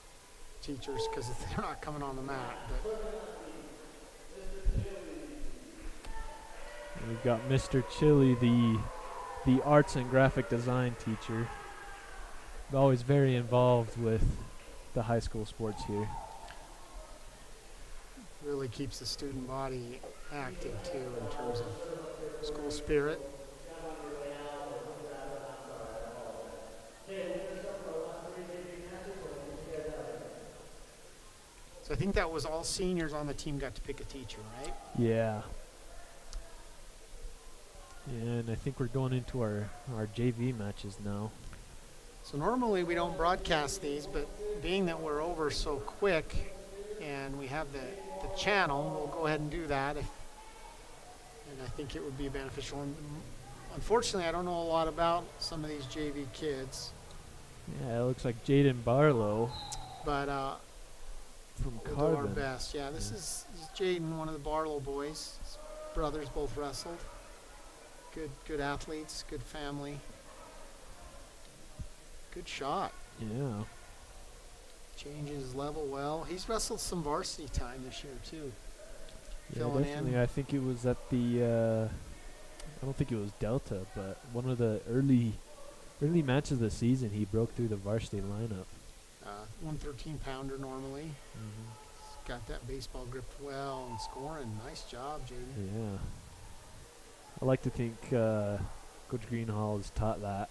Speaker 1: teachers because they're not coming on the mat. But
Speaker 2: And we've got Mr. Chili, the the arts and graphic design teacher. Always very involved with the high school sports here.
Speaker 1: Really keeps the student body active too in terms of school spirit. So I think that was all seniors on the team got to pick a teacher, right?
Speaker 2: Yeah. And I think we're going into our JV matches now.
Speaker 1: So normally we don't broadcast these, but being that we're over so quick and we have the channel, we'll go ahead and do that. And I think it would be beneficial. And unfortunately, I don't know a lot about some of these JV kids.
Speaker 2: Yeah, it looks like Jaden Barlow.
Speaker 1: But
Speaker 2: from
Speaker 1: we'll
Speaker 2: Carbon.
Speaker 1: do our best. Yeah, this is Jaden, one of the Barlow boys. His brothers both wrestled. Good athletes, good family. Good shot.
Speaker 2: Yeah.
Speaker 1: Changes his level well. He's wrestled some varsity time this year too.
Speaker 2: Yeah,
Speaker 1: Filling
Speaker 2: definitely.
Speaker 1: in.
Speaker 2: I think it was at the I don't think it was Delta, but one of the early matches of the season, he broke through the varsity lineup.
Speaker 1: 113 pounder normally.
Speaker 2: Mm-hmm.
Speaker 1: He's got that baseball gripped well and scoring. Nice job, Jaden.
Speaker 2: Yeah. I like to think Coach Greenhall has taught that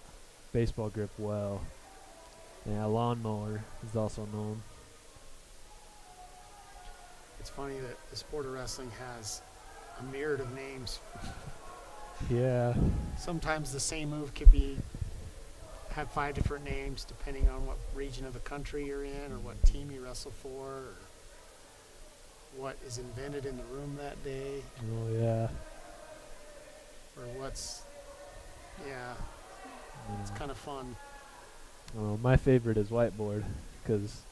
Speaker 2: baseball grip well. Yeah, lawnmower is also known.
Speaker 1: It's funny that the sport of wrestling has a myriad of names.
Speaker 2: Yeah.
Speaker 1: Sometimes the same move could have 5 different names depending on what region of the country you're in or what team you wrestle for or what is invented in the room that day
Speaker 2: Oh, yeah.
Speaker 1: or what's, yeah, it's kind of fun.
Speaker 2: Well, my favorite is whiteboard because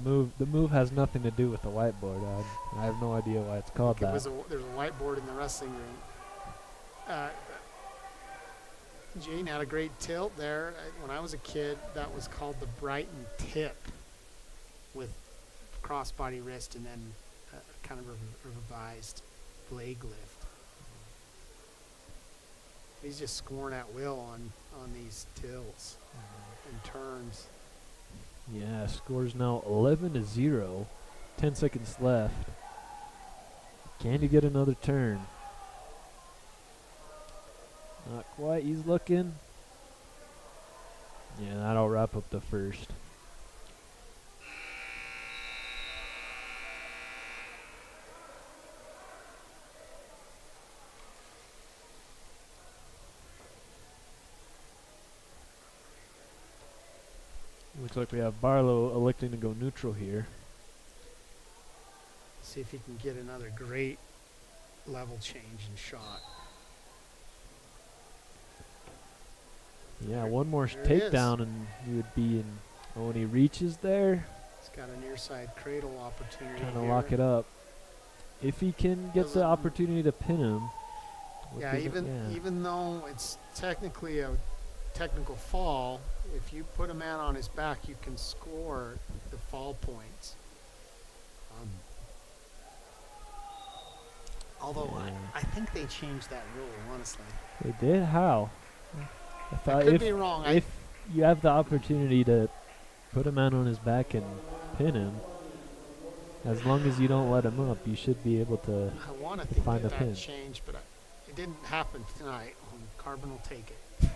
Speaker 2: the move has nothing to do with the whiteboard. I have no idea why it's called that.
Speaker 1: There's a whiteboard in the wrestling room. Jane had a great tilt there. When I was a kid, that was called the Brighton tip with crossbody wrist and then kind of revised leg lift. He's just scoring at will on these tilts and turns.
Speaker 2: Yeah, score's now 11-0. 10 seconds left. Can you get another turn? Not quite. He's looking. Yeah, that'll wrap up the first. Looks like we have Barlow electing to go neutral here.
Speaker 1: See if he can get another great level change in shot.
Speaker 2: Yeah, one more
Speaker 1: There it is.
Speaker 2: takedown and he would be in. Oh, and he reaches there.
Speaker 1: He's got a near side cradle opportunity.
Speaker 2: Trying to
Speaker 1: here.
Speaker 2: lock it up. If he can get the
Speaker 1: Doesn't-
Speaker 2: opportunity to pin him.
Speaker 1: Yeah, even though it's technically a technical fall, if you put a man on his back, you can score the fall points. Although
Speaker 2: Yeah.
Speaker 1: I think they changed that rule, honestly.
Speaker 2: They did? How? I
Speaker 1: I
Speaker 2: thought
Speaker 1: could
Speaker 2: if,
Speaker 1: be wrong.
Speaker 2: if you have the opportunity to put a man on his back and pin him, as long as you don't let him up, you should be able to.
Speaker 1: I want to think
Speaker 2: find
Speaker 1: that
Speaker 2: a pin.
Speaker 1: changed, but it didn't happen tonight. Carbon will take it.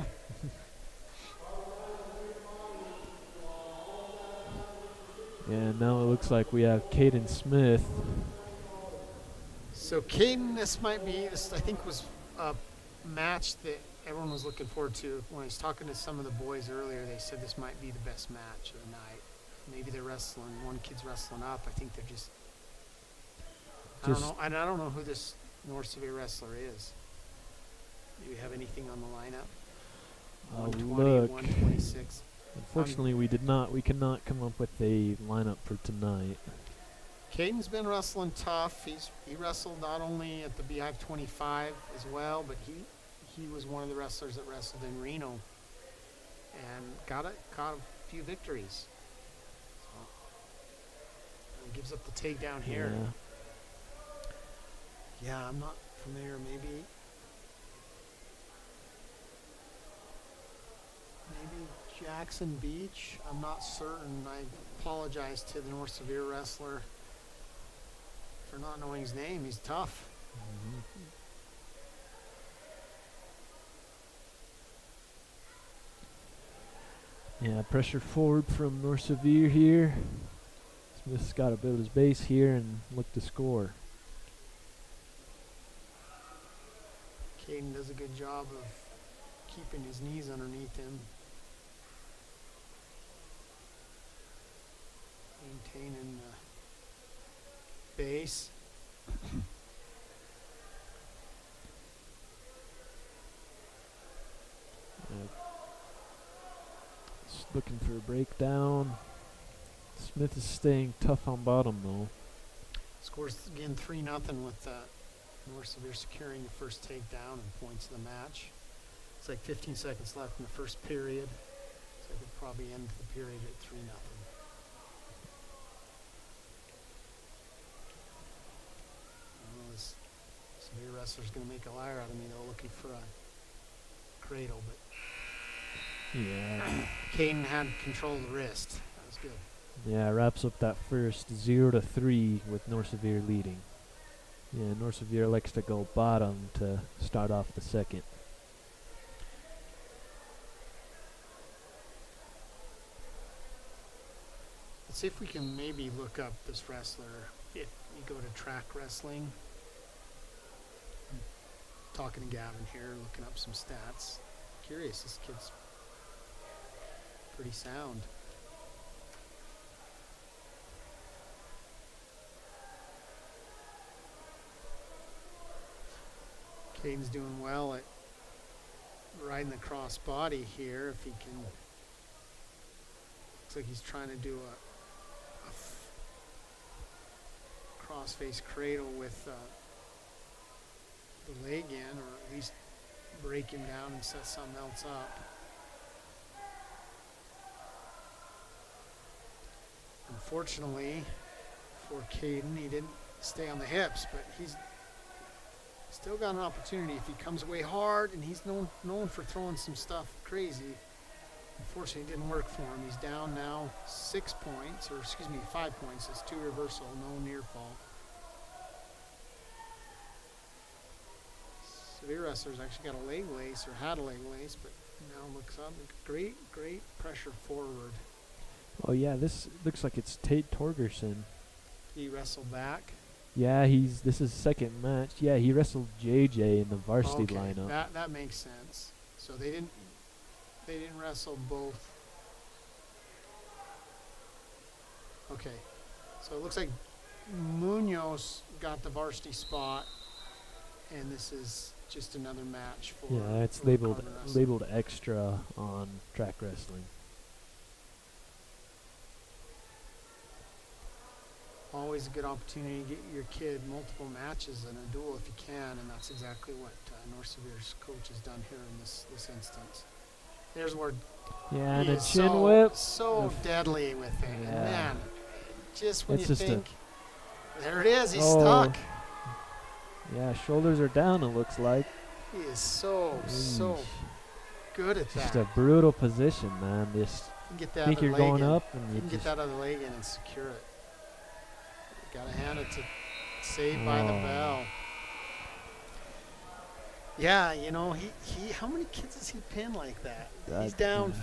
Speaker 2: And now it looks like we have Caden Smith.
Speaker 1: So Caden, this I think was a match that everyone was looking forward to. When I was talking to some of the boys earlier, they said this might be the best match of the night. Maybe they're wrestling, one kid's wrestling up. I think they're I don't know. And I don't know who this North Sevier wrestler is. Do you have anything on the lineup? 120,
Speaker 2: Look.
Speaker 1: 126.
Speaker 2: Unfortunately, we could not come up with a lineup for tonight.
Speaker 1: Caden's been wrestling tough. He wrestled not only at the Beehive 25 as well, but he was one of the wrestlers that wrestled in Reno and got a few victories. So, and gives up the takedown here.
Speaker 2: Yeah.
Speaker 1: Yeah, I'm not familiar. Maybe Jackson Beach. I'm not certain. I apologize to the North Sevier wrestler for not knowing his name. He's tough.
Speaker 2: Yeah, pressure forward from North Sevier here. Smith's got to build his base here and look to score.
Speaker 1: Caden does a good job of keeping his knees underneath him. Maintaining the base.
Speaker 2: Just looking for a breakdown. Smith is staying tough on bottom though.
Speaker 1: Scores again 3-0 with North Sevier securing the first takedown and points of the match. It's like 15 seconds left in the first period. So I could probably end the period at 3-0. This Sevier wrestler's going to make a liar out of me though, looking for a cradle, but
Speaker 2: Yeah.
Speaker 1: Caden had control of the wrist. That was good.
Speaker 2: Yeah, wraps up that first 0-3 with North Sevier leading. Yeah, North Sevier likes to go bottom to start off the second.
Speaker 1: Let's see if we can maybe look up this wrestler. If you go to track wrestling, I'm talking to Gavin here, looking up some stats. Curious, this kid's pretty sound. Caden's doing well at riding the cross body here. If he can, looks like he's trying to do a cross face cradle with the leg in, or at least break him down and set something else up. Unfortunately for Caden, he didn't stay on the hips, but he's still got an opportunity if he comes away hard, and he's known for throwing some stuff crazy. Unfortunately, it didn't work for him. He's down now 6 points, or excuse me, 5 points. It's 2 reversal, no near fall. Sevier wrestler's actually got a leg lace, or had a leg lace, but now looks up. Great pressure forward.
Speaker 2: Oh yeah, this looks like it's Tate Torgerson.
Speaker 1: He wrestled back.
Speaker 2: Yeah, this is second match. Yeah, he wrestled JJ in the varsity lineup.
Speaker 1: That makes sense. So they didn't wrestle both. Okay. So it looks like Munoz got the varsity spot, and this is just another match for.
Speaker 2: Yeah, it's
Speaker 1: for
Speaker 2: labeled extra on track wrestling.
Speaker 1: Always a good opportunity to get your kid multiple matches in a duel if you can, and that's exactly what North Sevier's coach has done here in this instance. There's where
Speaker 2: Yeah,
Speaker 1: he
Speaker 2: and a
Speaker 1: is
Speaker 2: chin whip.
Speaker 1: so deadly with it.
Speaker 2: Yeah.
Speaker 1: And man, just when
Speaker 2: It's
Speaker 1: you
Speaker 2: just
Speaker 1: think, there it is, he's stuck.
Speaker 2: Yeah, shoulders are down, it looks like.
Speaker 1: He is so
Speaker 2: Eesh.
Speaker 1: good at
Speaker 2: Just
Speaker 1: that.
Speaker 2: a brutal position, man. Just
Speaker 1: You can get that
Speaker 2: think
Speaker 1: other
Speaker 2: you're
Speaker 1: leg
Speaker 2: going
Speaker 1: in.
Speaker 2: up, and
Speaker 1: You
Speaker 2: you
Speaker 1: can
Speaker 2: just
Speaker 1: get that other leg in and secure it. Gotta hand it to Saved by the
Speaker 2: Oh.
Speaker 1: Bell. Yeah, you know, he how many kids has he pinned like that? He's down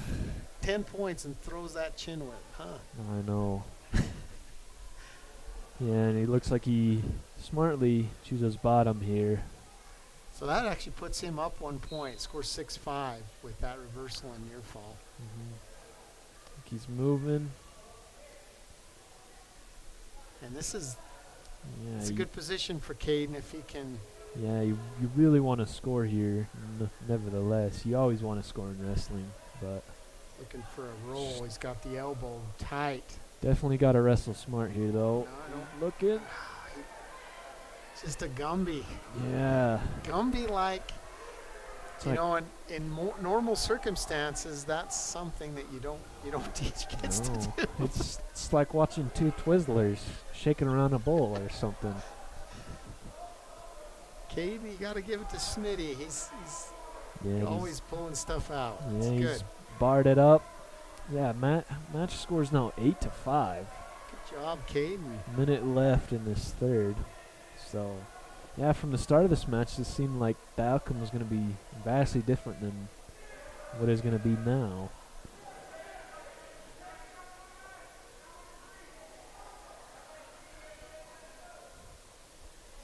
Speaker 1: 10 points and throws that chin whip, huh?
Speaker 2: I know. Yeah, and he looks like he smartly chooses bottom here.
Speaker 1: So that actually puts him up 1 point, scores 6-5 with that reversal and near fall.
Speaker 2: He's moving.
Speaker 1: And this is
Speaker 2: Yeah,
Speaker 1: it's a good position for Caden if he can.
Speaker 2: Yeah, you really want to score here. Nevertheless, you always want to score in wrestling, but
Speaker 1: Looking for a roll. He's got the elbow tight.
Speaker 2: definitely got to wrestle smart here, though.
Speaker 1: No, I don't.
Speaker 2: Looking.
Speaker 1: It's just a Gumby.
Speaker 2: Yeah.
Speaker 1: Gumby like,
Speaker 2: It's
Speaker 1: you
Speaker 2: like-
Speaker 1: know, in normal circumstances, that's something that you don't teach kids to
Speaker 2: No.
Speaker 1: do.
Speaker 2: It's like watching two Twizzlers shaking around a bowl or something.
Speaker 1: Caden, you got to give it to Smitty. He's
Speaker 2: Yeah,
Speaker 1: always pulling stuff out.
Speaker 2: yeah,
Speaker 1: It's
Speaker 2: he's
Speaker 1: good.
Speaker 2: barred it up. Yeah, match score is now 8-5.
Speaker 1: Good job, Caden.
Speaker 2: Minute left in this third. So, yeah, from the start of this match, it seemed like the outcome was going to be vastly different than what it's going to be now.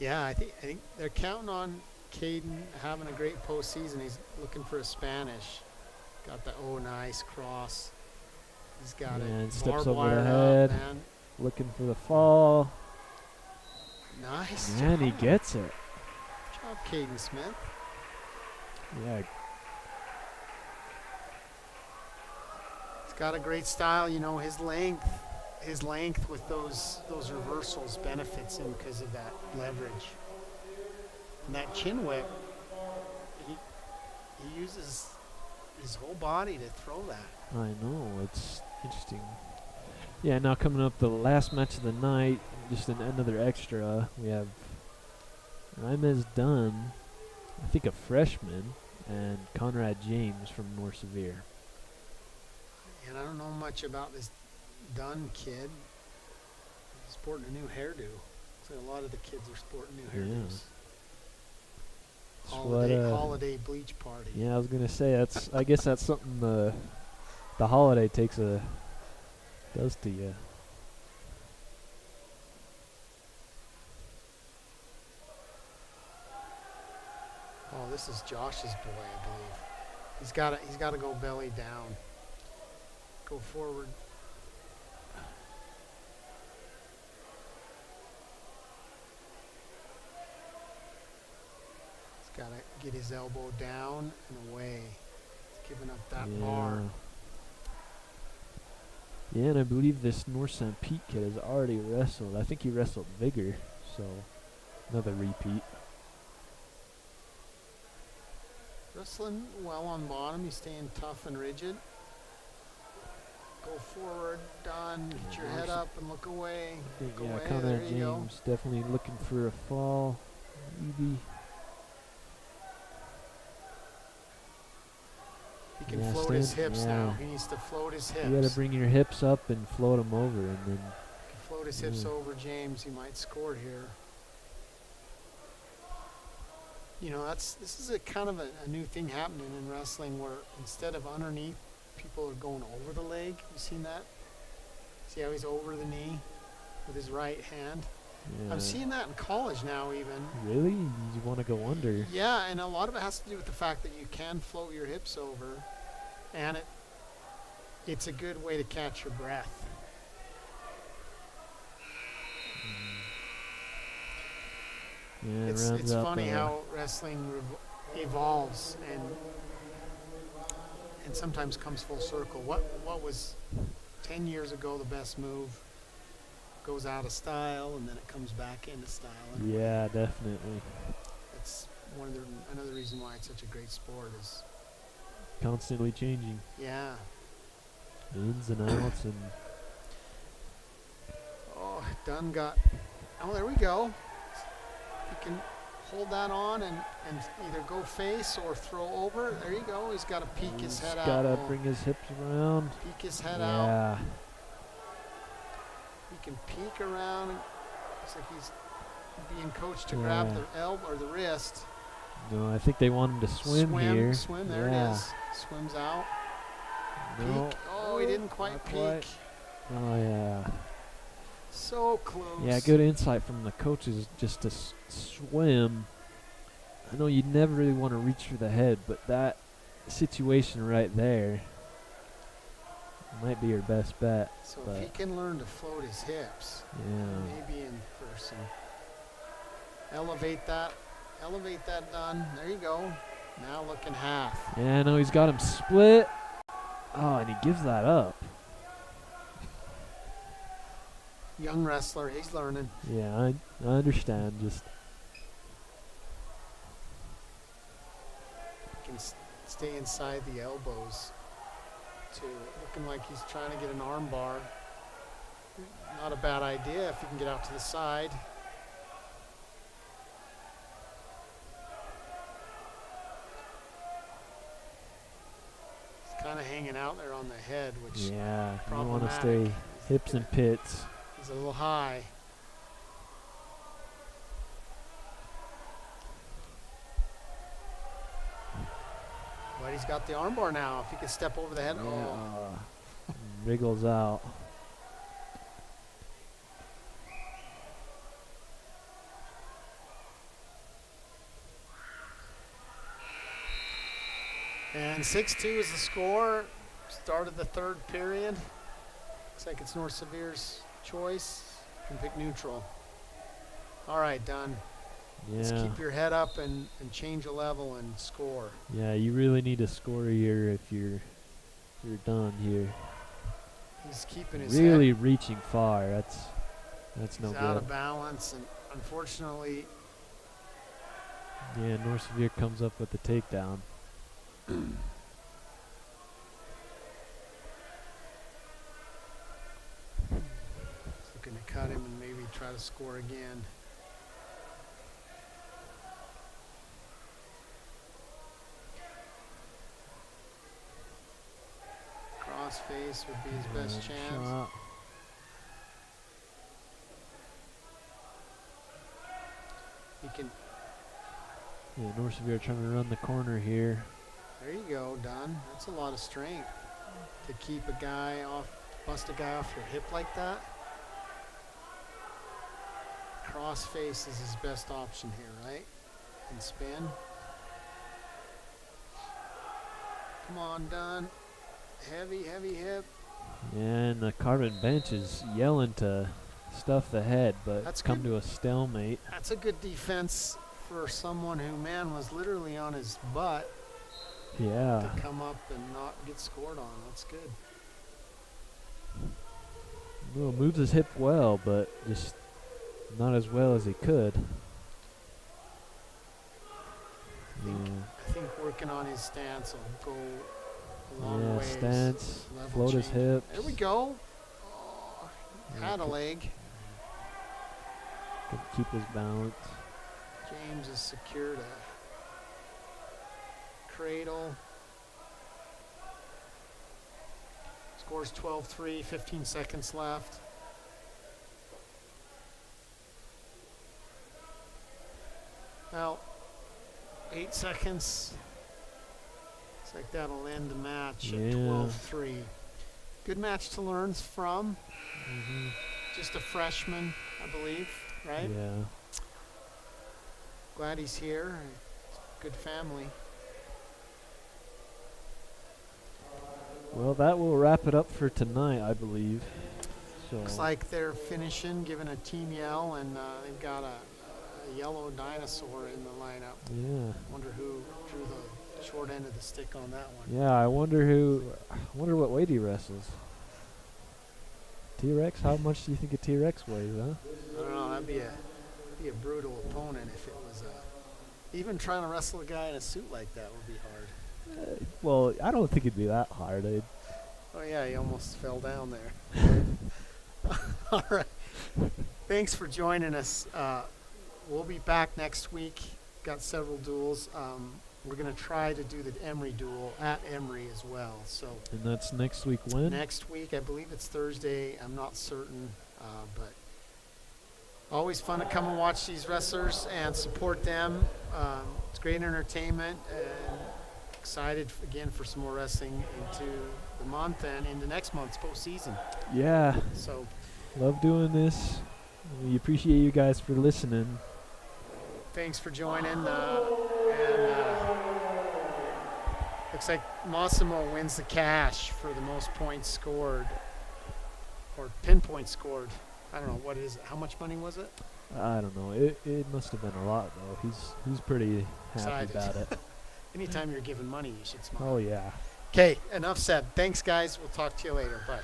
Speaker 1: Yeah, I think they're counting on Caden having a great postseason. He's looking for a Spanish. Got the nice cross. He's got
Speaker 2: And
Speaker 1: it
Speaker 2: steps
Speaker 1: barbed
Speaker 2: over the
Speaker 1: wired
Speaker 2: head,
Speaker 1: up, man.
Speaker 2: looking for the fall.
Speaker 1: Nice
Speaker 2: And he
Speaker 1: job.
Speaker 2: gets it.
Speaker 1: Good job, Caden Smith.
Speaker 2: Yeah,
Speaker 1: He's got a great style. You know, his length with those reversals benefits him because of that leverage. And that chin whip, he uses his whole body to throw that.
Speaker 2: I know. It's interesting. Yeah, now coming up the last match of the night, just another extra. We have Raimez Dunn, I think a freshman, and Conrad James from North Sevier.
Speaker 1: And I don't know much about this Dunn kid. He's sporting a new hairdo. So a lot of the kids are sporting new hairdos. Holiday bleach party.
Speaker 2: Yeah, I was gonna say that's. I guess that's something the holiday does to you.
Speaker 1: Oh, this is Josh's boy, I believe. He's got to go belly down. Go forward. He's got to get his elbow down and away. He's giving up that bar.
Speaker 2: Yeah, and I believe this North St. Pete kid has already wrestled. I think he wrestled Vigor, so another repeat.
Speaker 1: Wrestling well on bottom. He's staying tough and rigid. Go forward, Dunn. Get your head up and look away. Look away.
Speaker 2: Conrad
Speaker 1: There you go.
Speaker 2: James definitely looking for a fall. Maybe.
Speaker 1: He can float his hips now. He needs to float his hips.
Speaker 2: You got to bring your hips up and float them over, and then.
Speaker 1: If he float his hips over James, he might score here. You know, this is a kind of a new thing happening in wrestling where instead of underneath, people are going over the leg. You seen that? See how he's over the knee with his right hand?
Speaker 2: Yeah.
Speaker 1: I'm seeing that in college now even.
Speaker 2: Really? You want to go under?
Speaker 1: Yeah, and a lot of it has to do with the fact that you can float your hips over, and it's a good way to catch your breath.
Speaker 2: Yeah,
Speaker 1: It's funny how wrestling evolves and sometimes comes full circle. What was 10 years ago the best move goes out of style, and then it comes back into style.
Speaker 2: Yeah, definitely.
Speaker 1: It's another reason why it's such a great sport is
Speaker 2: Constantly changing.
Speaker 1: yeah.
Speaker 2: Ins and outs and.
Speaker 1: Oh, Dunn got. Oh, there we go. You can hold that on and either go face or throw over. There you go. He's got to peek his head out.
Speaker 2: Got to bring his hips around.
Speaker 1: Peek his head out.
Speaker 2: Yeah.
Speaker 1: He can peek around. Looks like he's being coached to grab the elbow or the wrist.
Speaker 2: No, I think they want him to swim here.
Speaker 1: Swim, there it is. Swims out.
Speaker 2: No.
Speaker 1: Peek. Oh, he didn't quite peek.
Speaker 2: Quite. Oh, yeah.
Speaker 1: So close.
Speaker 2: Yeah, good insight from the coaches just to swim. I know you'd never really want to reach for the head, but that situation right there might be your best bet.
Speaker 1: So if he can learn to float his hips, maybe in person. Elevate that Dunn. There you go. Now looking half.
Speaker 2: Yeah, no, he's got him split. Oh, and he gives that up.
Speaker 1: Young wrestler, he's learning.
Speaker 2: Yeah, I understand. Just
Speaker 1: Can stay inside the elbows too. Looking like he's trying to get an arm bar. Not a bad idea if you can get out to the side. He's kind of hanging out there on the head, which
Speaker 2: Yeah, you want to
Speaker 1: problematic.
Speaker 2: stay hips and pits.
Speaker 1: He's a little high. But he's got the armbar now. If he could step over the head. Oh.
Speaker 2: Wriggles out.
Speaker 1: And 6-2 is the score. Started the third period. Looks like it's North Sevier's choice. You can pick neutral. All right, done. Just
Speaker 2: Yeah.
Speaker 1: keep your head up and change a level and score.
Speaker 2: Yeah, you really need to score here if you're done here.
Speaker 1: He's keeping his
Speaker 2: Really
Speaker 1: head.
Speaker 2: reaching far. That's no
Speaker 1: He's out
Speaker 2: good.
Speaker 1: of balance, and unfortunately,
Speaker 2: Yeah, North Sevier comes up with the takedown.
Speaker 1: looking to cut him and maybe try to score again. Cross face would be his best
Speaker 2: Good
Speaker 1: chance.
Speaker 2: shot.
Speaker 1: He can.
Speaker 2: Yeah, North Sevier trying to run the corner here.
Speaker 1: There you go, done. That's a lot of strength to keep a guy off, bust a guy off your hip like that. Cross face is his best option here, right? And spin. Come on, done. Heavy, heavy hip.
Speaker 2: And the Carbon bench is yelling to stuff the head, but
Speaker 1: That's
Speaker 2: it's come
Speaker 1: good.
Speaker 2: to a stalemate.
Speaker 1: That's a good defense for someone who, man, was literally on his butt
Speaker 2: Yeah.
Speaker 1: to come up and not get scored on. That's good.
Speaker 2: Well, moves his hip well, but just not as well as he could.
Speaker 1: I think working on his stance will go a long
Speaker 2: Yeah,
Speaker 1: ways.
Speaker 2: stance,
Speaker 1: Level
Speaker 2: float his
Speaker 1: change.
Speaker 2: hips.
Speaker 1: There we go. Oh, had a leg.
Speaker 2: Could keep his balance.
Speaker 1: James has secured a cradle. Scores 12-3, 15 seconds left. Well, 8 seconds. Looks like that'll end the match at
Speaker 2: Yeah.
Speaker 1: 12-3. Good match to learn from. Just a freshman, I believe, right?
Speaker 2: Yeah.
Speaker 1: Glad he's here. Good family.
Speaker 2: Well, that will wrap it up for tonight, I believe. So
Speaker 1: Looks like they're finishing, giving a team yell, and they've got a yellow dinosaur in the lineup.
Speaker 2: yeah.
Speaker 1: Wonder who drew the short end of the stick on that one.
Speaker 2: Yeah, I wonder what weight he wrestles. T-Rex? How much do you think a T-Rex weighs, huh?
Speaker 1: I don't know. That'd be a brutal opponent if it was even trying to wrestle a guy in a suit like that would be hard.
Speaker 2: Well, I don't think it'd be that hard.
Speaker 1: Oh yeah, he almost fell down there. All right. Thanks for joining us. We'll be back next week. Got several duels. We're going to try to do the Emory duel at Emory as well. So
Speaker 2: And that's next week when?
Speaker 1: next week, I believe it's Thursday. I'm not certain, but always fun to come and watch these wrestlers and support them. It's great entertainment, and excited again for some more wrestling into the month and into next month's postseason.
Speaker 2: Yeah.
Speaker 1: So
Speaker 2: Love doing this. We appreciate you guys for listening.
Speaker 1: thanks for joining. Looks like Massimo wins the cash for the most points scored, or pinpoint scored. I don't know what is it. How much money was it?
Speaker 2: I don't know. It must have been a lot though. He's pretty happy
Speaker 1: Excited.
Speaker 2: about it.
Speaker 1: Anytime you're giving money, you should smile.
Speaker 2: Oh yeah.
Speaker 1: Okay, enough said. Thanks, guys. We'll talk to you later. Bye.